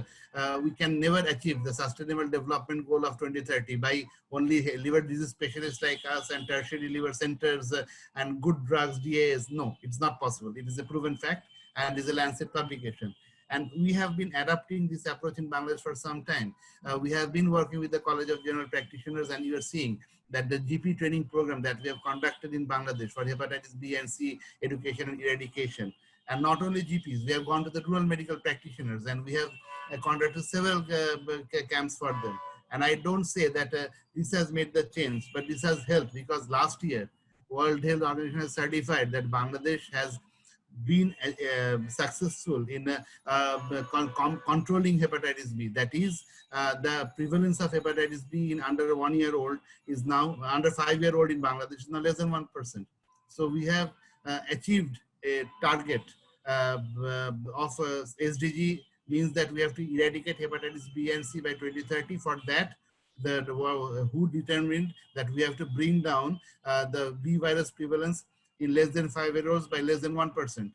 we can never achieve the sustainable development goal of 2030 by only liver disease specialists like us and tertiary liver centers and good drugs, DAs. No, it's not possible. It is a proven fact and is a Lancet publication. And we have been adapting this approach in Bangladesh for some time. We have been working with the College of General Practitioners, and you are seeing that the GP training program that we have conducted in Bangladesh for hepatitis B and C education and eradication. And not only GPs, we have gone to the rural medical practitioners and we have conducted several camps for them. And I don't say that this has made the change, but this has helped because last year, World Health Organization has certified that Bangladesh has been successful in controlling hepatitis B. That is, the prevalence of hepatitis B in under 1 year old is now, under 5 year old in Bangladesh is now less than 1%. So we have achieved a target of SDG, means that we have to eradicate hepatitis B and C by 2030. For that, WHO determined that we have to bring down the B virus prevalence in less than 5 year olds by less than 1%.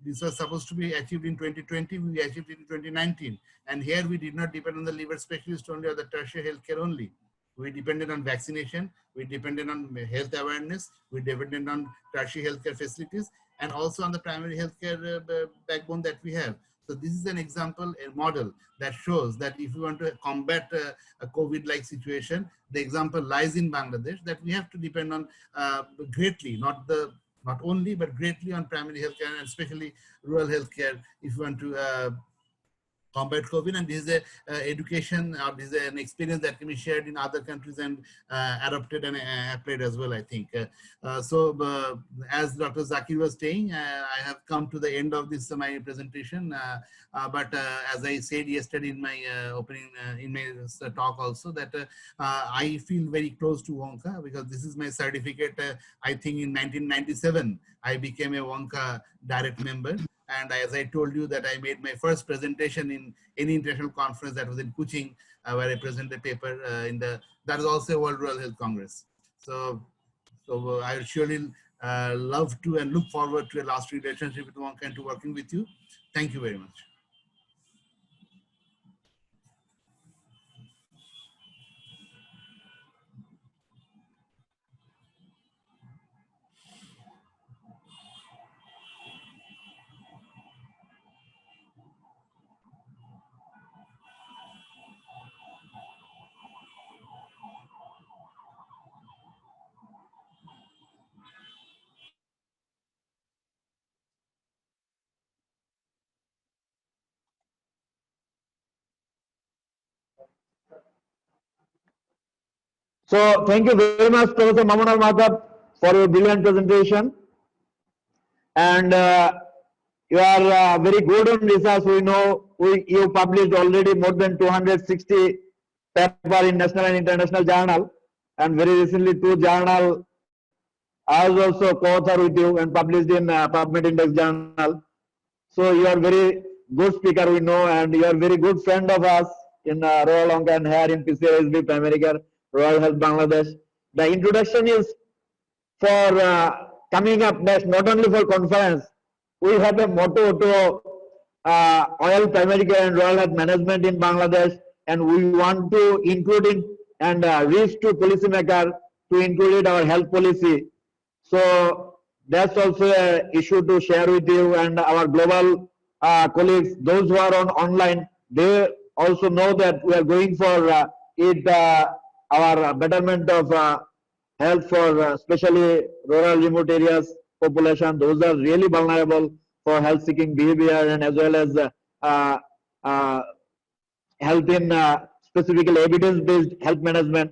This was supposed to be achieved in 2020, we achieved it in 2019. And here we did not depend on the liver specialist only or the tertiary healthcare only. We depended on vaccination, we depended on health awareness, we depended on tertiary healthcare facilities, and also on the primary healthcare backbone that we have. So this is an example, a model that shows that if we want to combat a COVID-like situation, the example lies in Bangladesh, that we have to depend on greatly, not only, but greatly on primary healthcare and especially rural healthcare if you want to combat COVID. And this is a education, or this is an experience that can be shared in other countries and adopted and applied as well, I think. So as Dr. Zakir was saying, I have come to the end of this my presentation. But as I said yesterday in my opening, in my talk also, that I feel very close to Wonca because this is my certificate. I think in 1997, I became a Wonca direct member. And as I told you that I made my first presentation in any international conference, that was in Kuching, where I presented a paper that is also a World Rural Health Congress. So So I surely love to and look forward to a lasting relationship with Wonca and to working with you. Thank you very much. So thank you very much, Professor Mamunal Mathab, for your brilliant presentation. And you are very good on research. We know you published already more than 260 paper in national and international journal, and very recently 2 journal. I was also co-author with you and published in PubMed Index Journal. So you are very good speaker, we know, and you are very good friend of us in Royal Wonca and here in PCRSB, Primary Care, Royal Health Bangladesh. The introduction is for coming up next, not only for conference. We have a motto to oil primary care and Royal Health Management in Bangladesh, and we want to include it and reach to policymaker to include our health policy. So that's also an issue to share with you and our global colleagues. Those who are on online, they also know that we are going for our betterment of health for especially rural remote areas population. Those are really vulnerable for health seeking behavior and as well as uh, uh, health in specifically evidence based health management.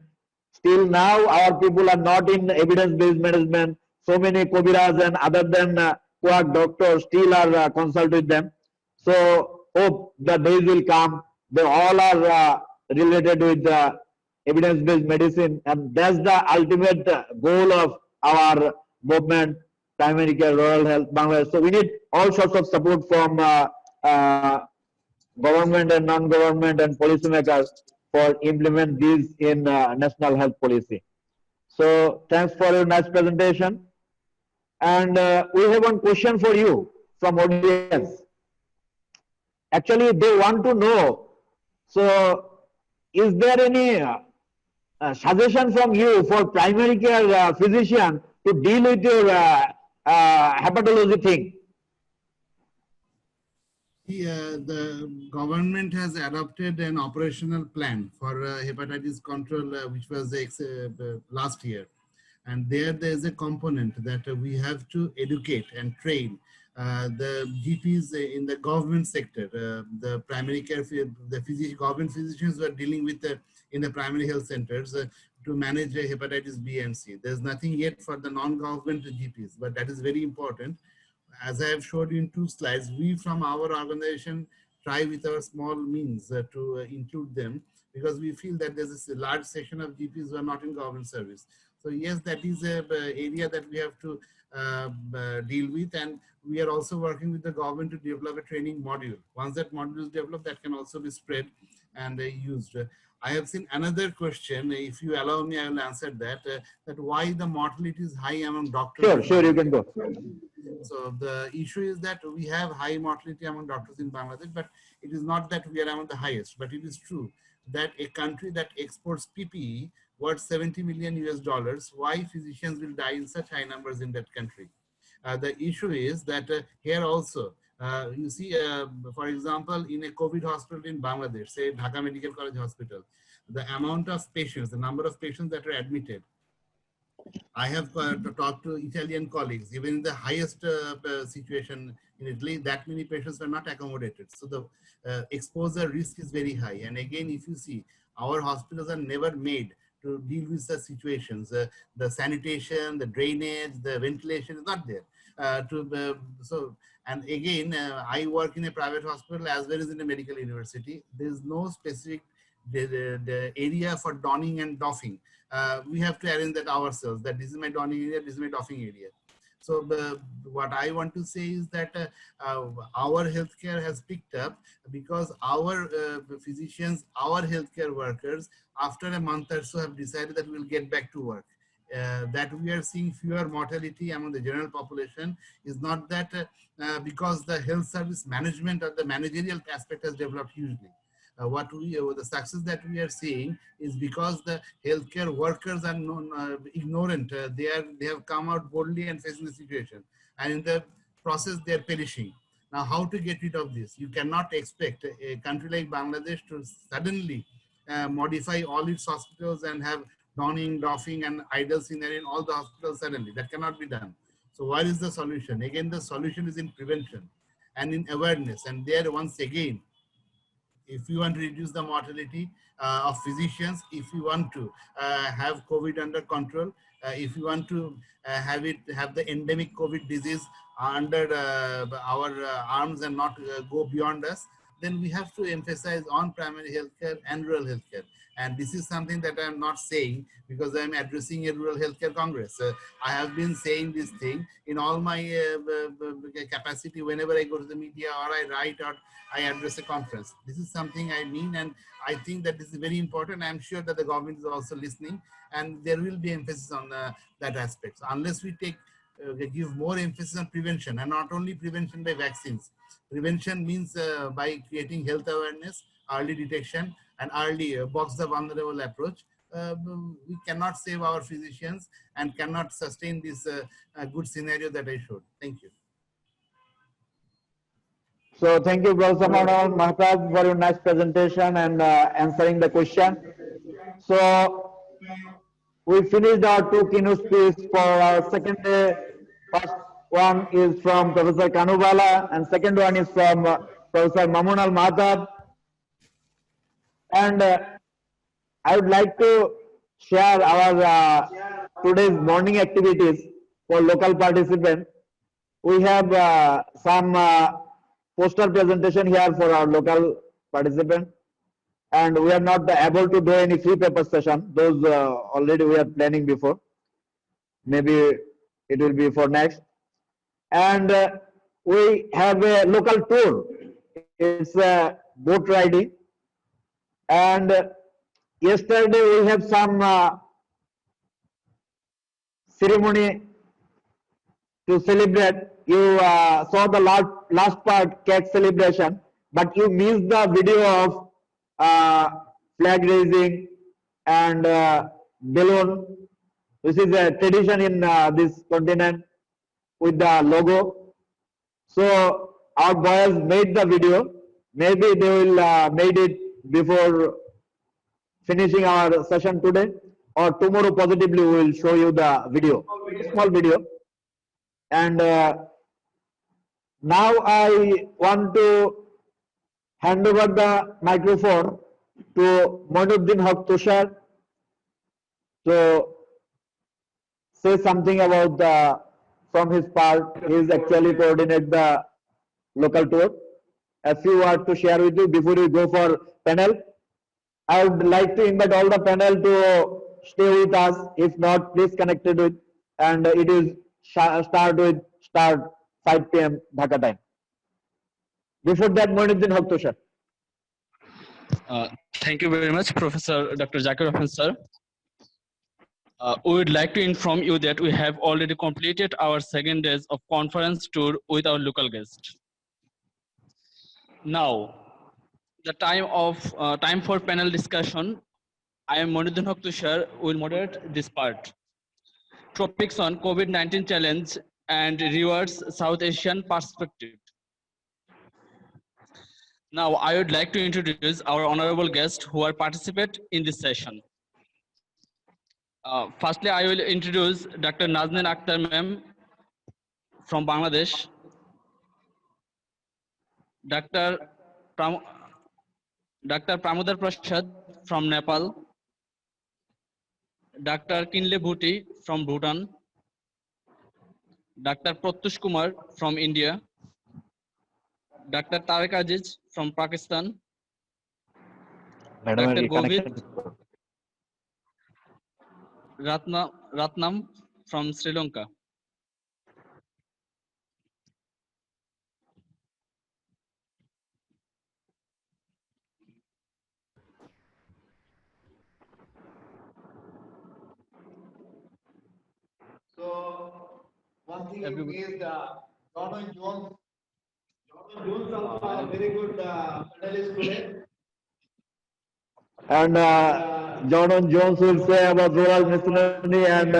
Still now our people are not in evidence based management. So many Kobiras and other than quack doctors still are consult with them. So hope the days will come. They all are related with evidence based medicine, and that's the ultimate goal of our movement, primary care, rural health, Bangladesh. So we need all sorts of support from uh, government and non-government and policymakers for implement these in national health policy. So thanks for your nice presentation. And we have one question for you from audience. Actually, they want to know. So, is there any suggestion from you for primary care physician to deal with your hepatology thing? The government has adopted an operational plan for hepatitis control, which was last year. And there is a component that we have to educate and train the GPs in the government sector, the primary care, the government physicians who are dealing with in the primary health centers to manage hepatitis B and C. There's nothing yet for the non-government GPs, but that is very important. As I have showed you in 2 slides, we from our organization try with our small means to include them because we feel that there's a large section of GPs who are not in government service. So yes, that is an area that we have to deal with, and we are also working with the government to develop a training module. Once that module is developed, that can also be spread and used. I have seen another question. If you allow me, I will answer that. That why the mortality is high among doctors? Sure, you can go. So the issue is that we have high mortality among doctors in Bangladesh, but it is not that we are among the highest, but it is true that a country that exports PPE worth 70 million US dollars, why physicians will die in such high numbers in that country? The issue is that here also, you see, for example, in a COVID hospital in Bangladesh, say Dhaka Medical College Hospital, the amount of patients, the number of patients that are admitted, I have talked to Italian colleagues, even in the highest situation in Italy, that many patients were not accommodated. So the exposure risk is very high. And again, if you see, our hospitals are never made to deal with such situations. The sanitation, the drainage, the ventilation is not there. And again, I work in a private hospital as well as in a medical university. There is no specific the area for donning and doffing. We have to arrange that ourselves, that this is my donning area, this is my doffing area. So what I want to say is that our healthcare has picked up because our physicians, our healthcare workers, after a month or so have decided that we'll get back to work. that we are seeing fewer mortality among the general population is not that because the health service management or the managerial aspect has developed hugely. The success that we are seeing is because the healthcare workers are ignorant. They have come out boldly and facing the situation, and in the process they are perishing. Now, how to get rid of this? You cannot expect a country like Bangladesh to suddenly modify all its hospitals and have donning, doffing, and idle scenery in all the hospitals suddenly. That cannot be done. So, what is the solution? Again, the solution is in prevention and in awareness. And there, once again, if you want to reduce the mortality of physicians, if you want to have COVID under control, if you want to have the endemic COVID disease under our arms and not go beyond us, then we have to emphasize on primary healthcare and rural healthcare. And this is something that I'm not saying because I'm addressing a rural healthcare congress. I have been saying this thing in all my capacity whenever I go to the media or I write or I address a conference. This is something I mean, and I think that this is very important. I'm sure that the government is also listening, and there will be emphasis on that aspect. So unless we give more emphasis on prevention, and not only prevention by vaccines. Prevention means by creating health awareness, early detection, and early box the vulnerable approach. We cannot save our physicians and cannot sustain this good scenario that I showed. Thank you. So thank you, Professor Manal Mahtab, for your nice presentation and answering the question. So we finished our two keynote speeches for our second day. First one is from Professor Kanubala, and second one is from Professor Mamunal Mahtab. And I would like to share our today's morning activities for local participants. We have some poster presentation here for our local participant, and we are not able to do any free paper session. Those already we are planning before. Maybe it will be for next. And we have a local tour. It's boat riding. And yesterday we have some ceremony to celebrate. You saw the last part, cake celebration, but you missed the video of flag raising and balloon. This is a tradition in this continent with the logo. So our boys made the video. Maybe they will made it before finishing our session today, or tomorrow positively we will show you the video, small video. And now I want to hand over the microphone to Moinuddin Haq Tushar to say something about from his part. He is actually coordinate the local tour. A few words to share with you before we go for panel. I would like to invite all the panel to stay with us. If not, please connected with, and it is start 5 p.m. Dhaka time. Before that, Moinuddin Haq Tushar. Thank you very much, Professor Dr. Zakir Rahman, sir. We would like to inform you that we have already completed our second days of conference tour with our local guest. Now, the time for panel discussion. I am Moinuddin Haq Tushar, will moderate this part. Topics on COVID-19 challenge and rewards South Asian perspective. Now, I would like to introduce our honorable guests who are participate in this session. Firstly, I will introduce Dr. Nazneen Akhtar ma'am from Bangladesh, Dr. Pramodar Prasad from Nepal, Dr. Kinle Bhuti from Bhutan, Dr. Pratyush Kumar from India, Dr. Tariq Aziz from Pakistan, Madam, Dr. Govind Ratnam from Sri Lanka. everybody. Jones also a very good panelist today. And John and Jones will say about rural miscellany and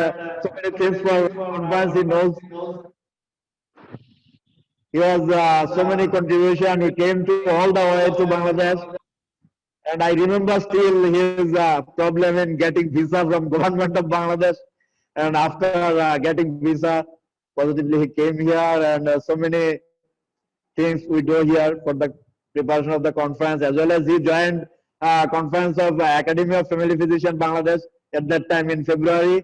so many things for conference he knows. He has so many contribution. He came to all the way to Bangladesh. And I remember still his problem in getting visa from government of Bangladesh. And after getting visa, positively he came here and so many things we do here for the preparation of the conference, as well as he joined conference of Academy of Family Physician Bangladesh at that time in February,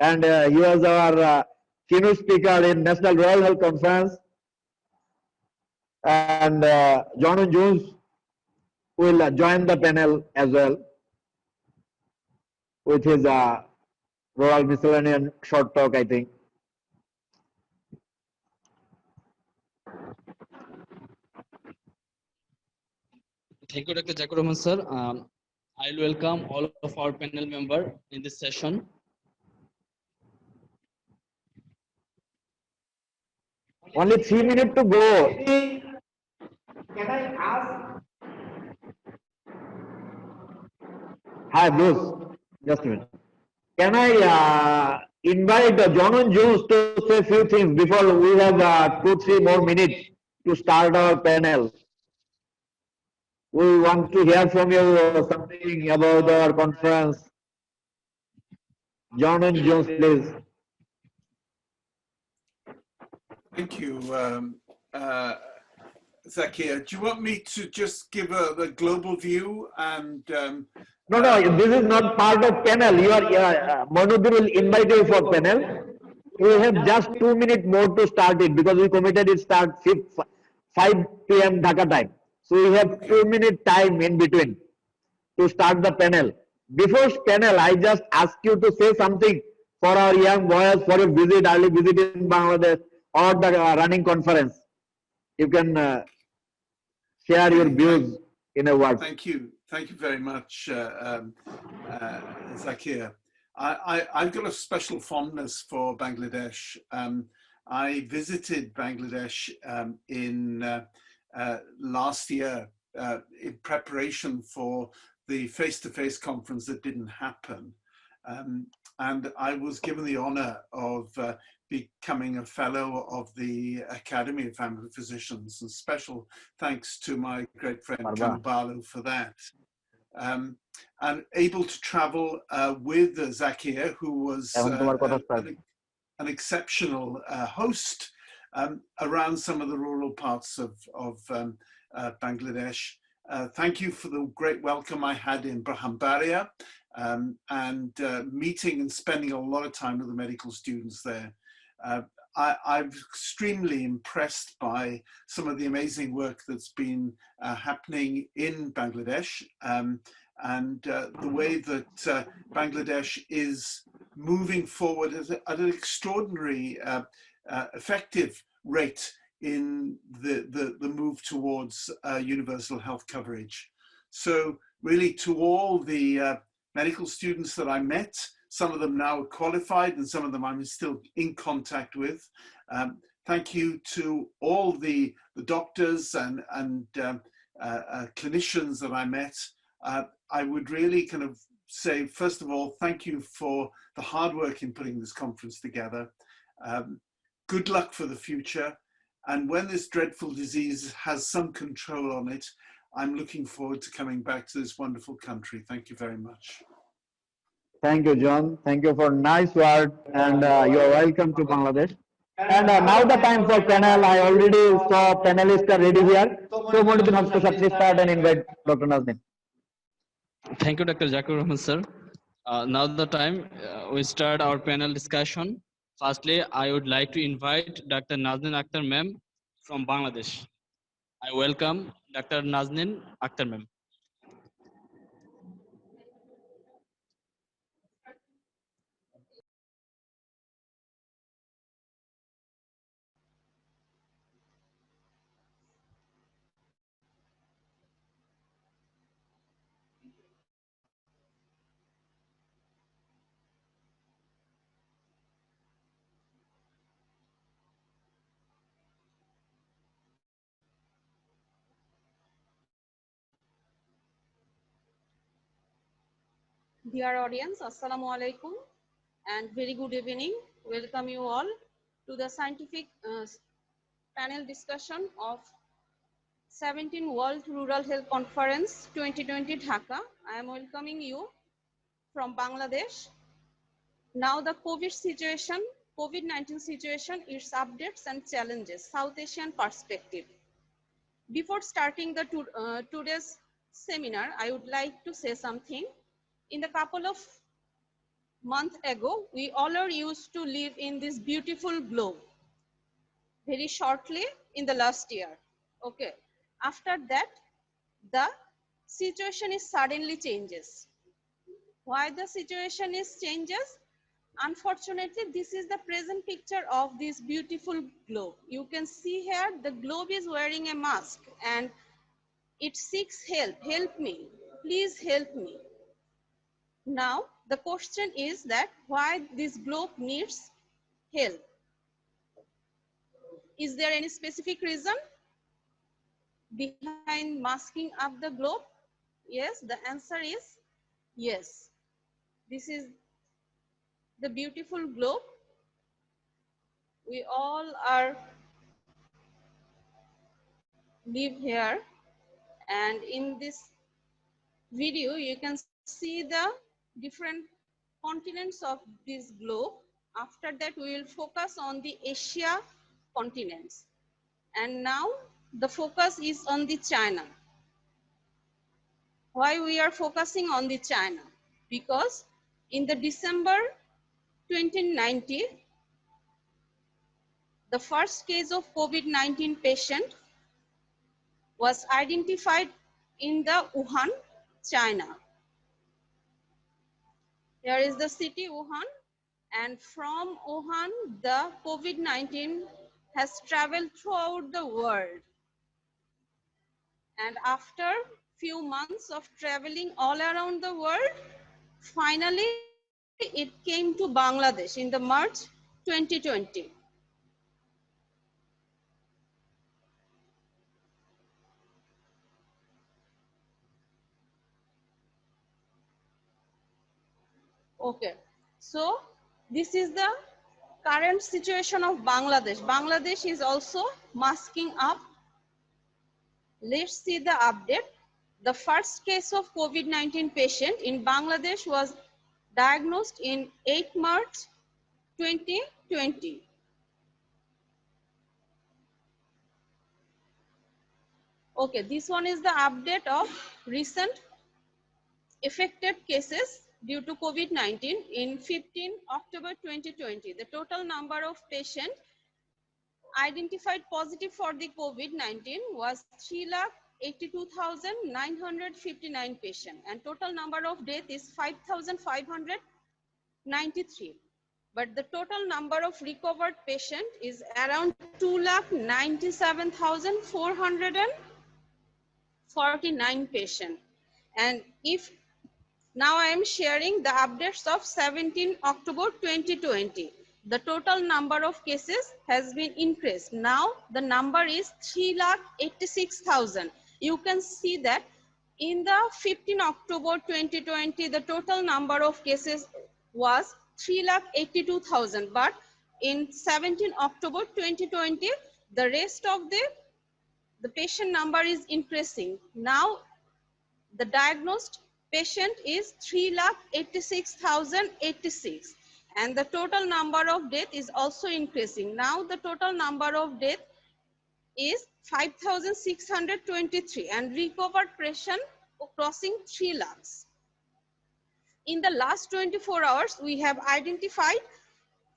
and he was our keynote speaker in National Rural Health Conference. And John and Jones will join the panel as well with his rural miscellaneous short talk, I think. Thank you, Dr. Jakur Rahman, sir. I'll welcome all of our panel member in this session. Only 3 minutes to go. Can I ask? Hi, Bruce. Just a minute. Can I invite John and Jules to say a few things before we have 2-3 more minutes to start our panel? We want to hear from you something about our conference. John and Jules, please. Thank you, Zakir. Do you want me to just give the global view and? No, this is not part of panel. You are Manudin will invite you for panel. We have just 2 minutes more to start it because we committed it start 5 p.m. Dhaka time. So we have 2 minute time in between to start the panel. Before panel, I just ask you to say something for our young boys for a visit, early visit in Bangladesh or the running conference. You can share your views in a word. Thank you very much, Zakir. I've got a special fondness for Bangladesh. I visited Bangladesh in last year in preparation for the face-to-face conference that didn't happen. And I was given the honor of becoming a fellow of the Academy of Family Physicians, and special thanks to my great friend Kanu Balu for that. And able to travel with Zakir, who was an exceptional host around some of the rural parts of Bangladesh. Thank you for the great welcome I had in Brahmanbaria and meeting and spending a lot of time with the medical students there. I'm extremely impressed by some of the amazing work that's been happening in Bangladesh and the way that Bangladesh is moving forward at an extraordinary effective rate in the move towards universal health coverage. So really, to all the medical students that I met, some of them now are qualified and some of them I'm still in contact with. Thank you to all the doctors and clinicians that I met. I would really kind of say, first of all, thank you for the hard work in putting this conference together. Good luck for the future. And when this dreadful disease has some control on it, I'm looking forward to coming back to this wonderful country. Thank you very much. Thank you, John. Thank you for nice word, and you are welcome to Bangladesh. And now the time for panel. I already saw panelists are ready here. So Manudin has to please start and invite Dr. Nazneen. Thank you, Dr. Jakur Rahman, sir. Now the time we start our panel discussion. Firstly, I would like to invite Dr. Nazneen Akhtar ma'am from Bangladesh. I welcome Dr. Nazneen Akhtar ma'am. Dear audience, Assalamu alaikum and very good evening. Welcome you all to the scientific panel discussion of 17th World Rural Health Conference 2020 Dhaka. I am welcoming you from Bangladesh. Now the COVID-19 situation, its updates and challenges, South Asian perspective. Before starting the today's seminar, I would like to say something. In the couple of months ago, we all are used to live in this beautiful globe. Very shortly in the last year. Okay. After that, the situation is suddenly changes. Why the situation is changes? Unfortunately, this is the present picture of this beautiful globe. You can see here the globe is wearing a mask and it seeks help. Help me. Please help me. Now, the question is that why this globe needs help? Is there any specific reason behind masking up the globe? Yes, the answer is yes. This is the beautiful globe. We all are live here, and in this video you can see the different continents of this globe. After that we will focus on the Asia continents, and now the focus is on the China. Why we are focusing on the China? Because in the December 2019, the first case of COVID-19 patient was identified in the Wuhan, China. Here is the city Wuhan, and from Wuhan, the COVID-19 has traveled throughout the world. And after few months of traveling all around the world, finally it came to Bangladesh in the March 2020. Okay, so this is the current situation of Bangladesh. Bangladesh is also masking up. Let's see the update. The first case of COVID-19 patient in Bangladesh was diagnosed in 8 March 2020. Okay, this one is the update of recent affected cases due to COVID-19 in 15 October 2020. The total number of patients identified positive for the COVID-19 was 3,82,959 patients, and total number of deaths is 5,593. But the total number of recovered patients is around 2,97,449 patients. And if now I am sharing the updates of 17 October 2020. The total number of cases has been increased. Now the number is 3,86,000. You can see that in the 15 October 2020, the total number of cases was 3,82,000. But in 17 October 2020, the rest of the patient number is increasing. Now the diagnosed patient is 3,86,086, and the total number of death is also increasing. Now the total number of death is 5,623, and recovered patient crossing 3 lakhs. In the last 24 hours, we have identified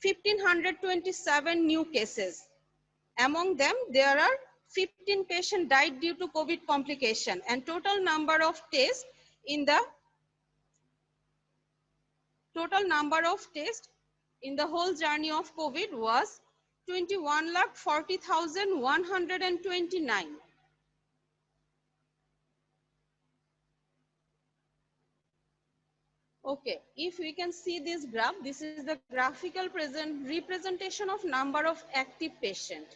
1,527 new cases. Among them, there are 15 patients died due to COVID complication, and total number of tests in the whole journey of COVID was 21,40,129. Okay, if we can see this graph, this is the graphical representation of number of active patients.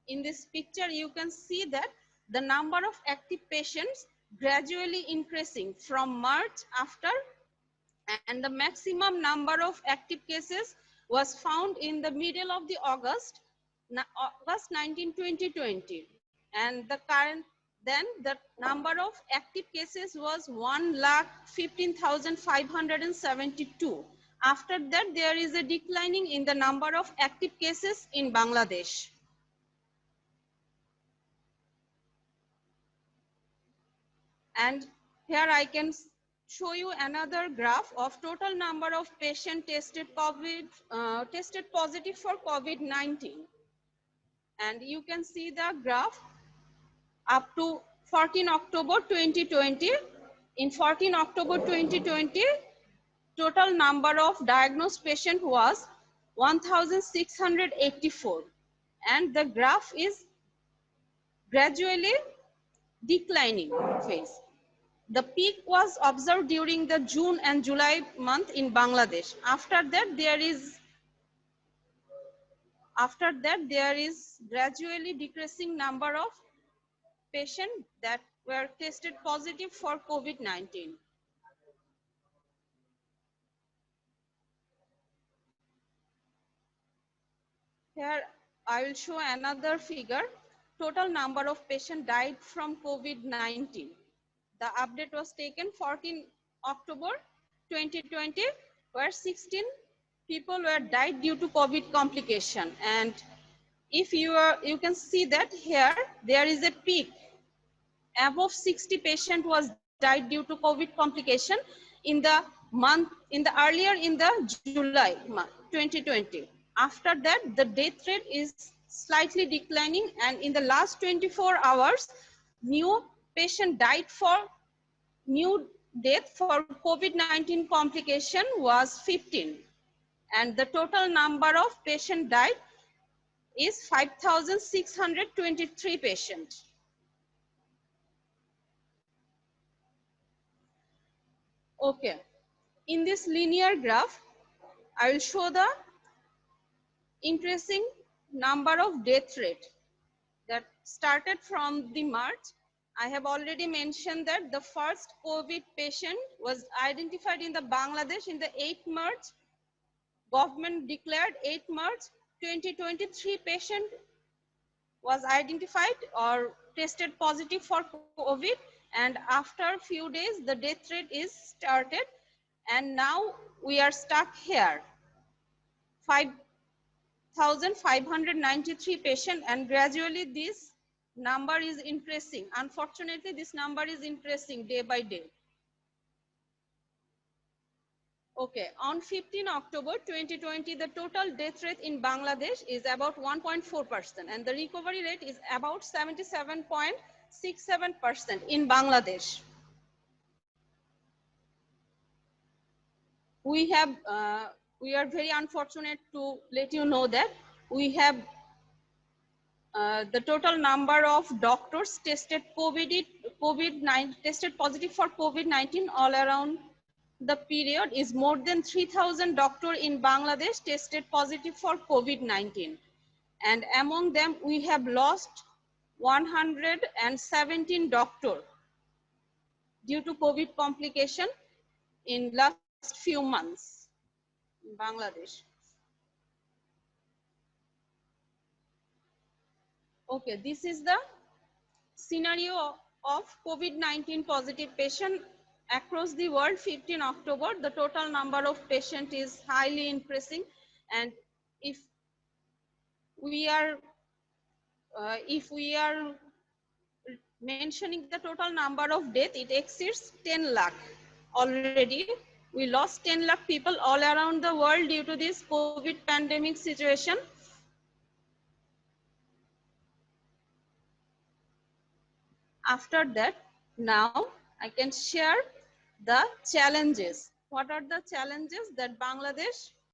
In this picture, you can see that the number of active patients gradually increasing from March after and the maximum number of active cases was found in the middle of the August 19, 2020, and the current then the number of active cases was 1,15,572. After that, there is a declining in the number of active cases in Bangladesh. And here I can show you another graph of total number of patients tested positive for COVID-19. And you can see the graph up to 14 October 2020. In 14 October 2020, total number of diagnosed patients was 1,684. And the graph is gradually declining phase. The peak was observed during the June and July month in Bangladesh. After that, there is gradually decreasing number of patients that were tested positive for COVID-19. Here I will show another figure. Total number of patients died from COVID-19. The update was taken 14 October 2020, where 16 people were died due to COVID complication. And if you can see that here there is a peak. Above 60 patient was died due to COVID complication in the earlier in the July month 2020. After that, the death rate is slightly declining, and in the last 24 hours, new patient died for new death for COVID-19 complication was 15, and the total number of patients died is 5,623 patients. Okay, in this linear graph, I will show the increasing number of death rate that started from the March. I have already mentioned that the first COVID patient was identified in the Bangladesh in the 8th March. Government declared 8th March 2023 patient was identified or tested positive for COVID, and after a few days the death rate is started, and now we are stuck here. 5,593 patients, and gradually this number is increasing. Unfortunately, this number is increasing day by day. Okay, on 15 October 2020, the total death rate in Bangladesh is about 1.4%, and the recovery rate is about 77.67% in Bangladesh. We are very unfortunate to let you know that we have the total number of doctors tested tested positive for COVID-19 all around the period is more than 3,000 doctors in Bangladesh tested positive for COVID-19. And among them, we have lost 117 doctors due to COVID complication in last few months in Bangladesh. Okay, this is the scenario of COVID-19 positive patient across the world. 15 October, the total number of patients is highly increasing, and if we are mentioning the total number of death, it exceeds 10 lakh already. We lost 10 lakh people all around the world due to this COVID pandemic situation. After that, now I can share the challenges. What are the challenges that Bangladesh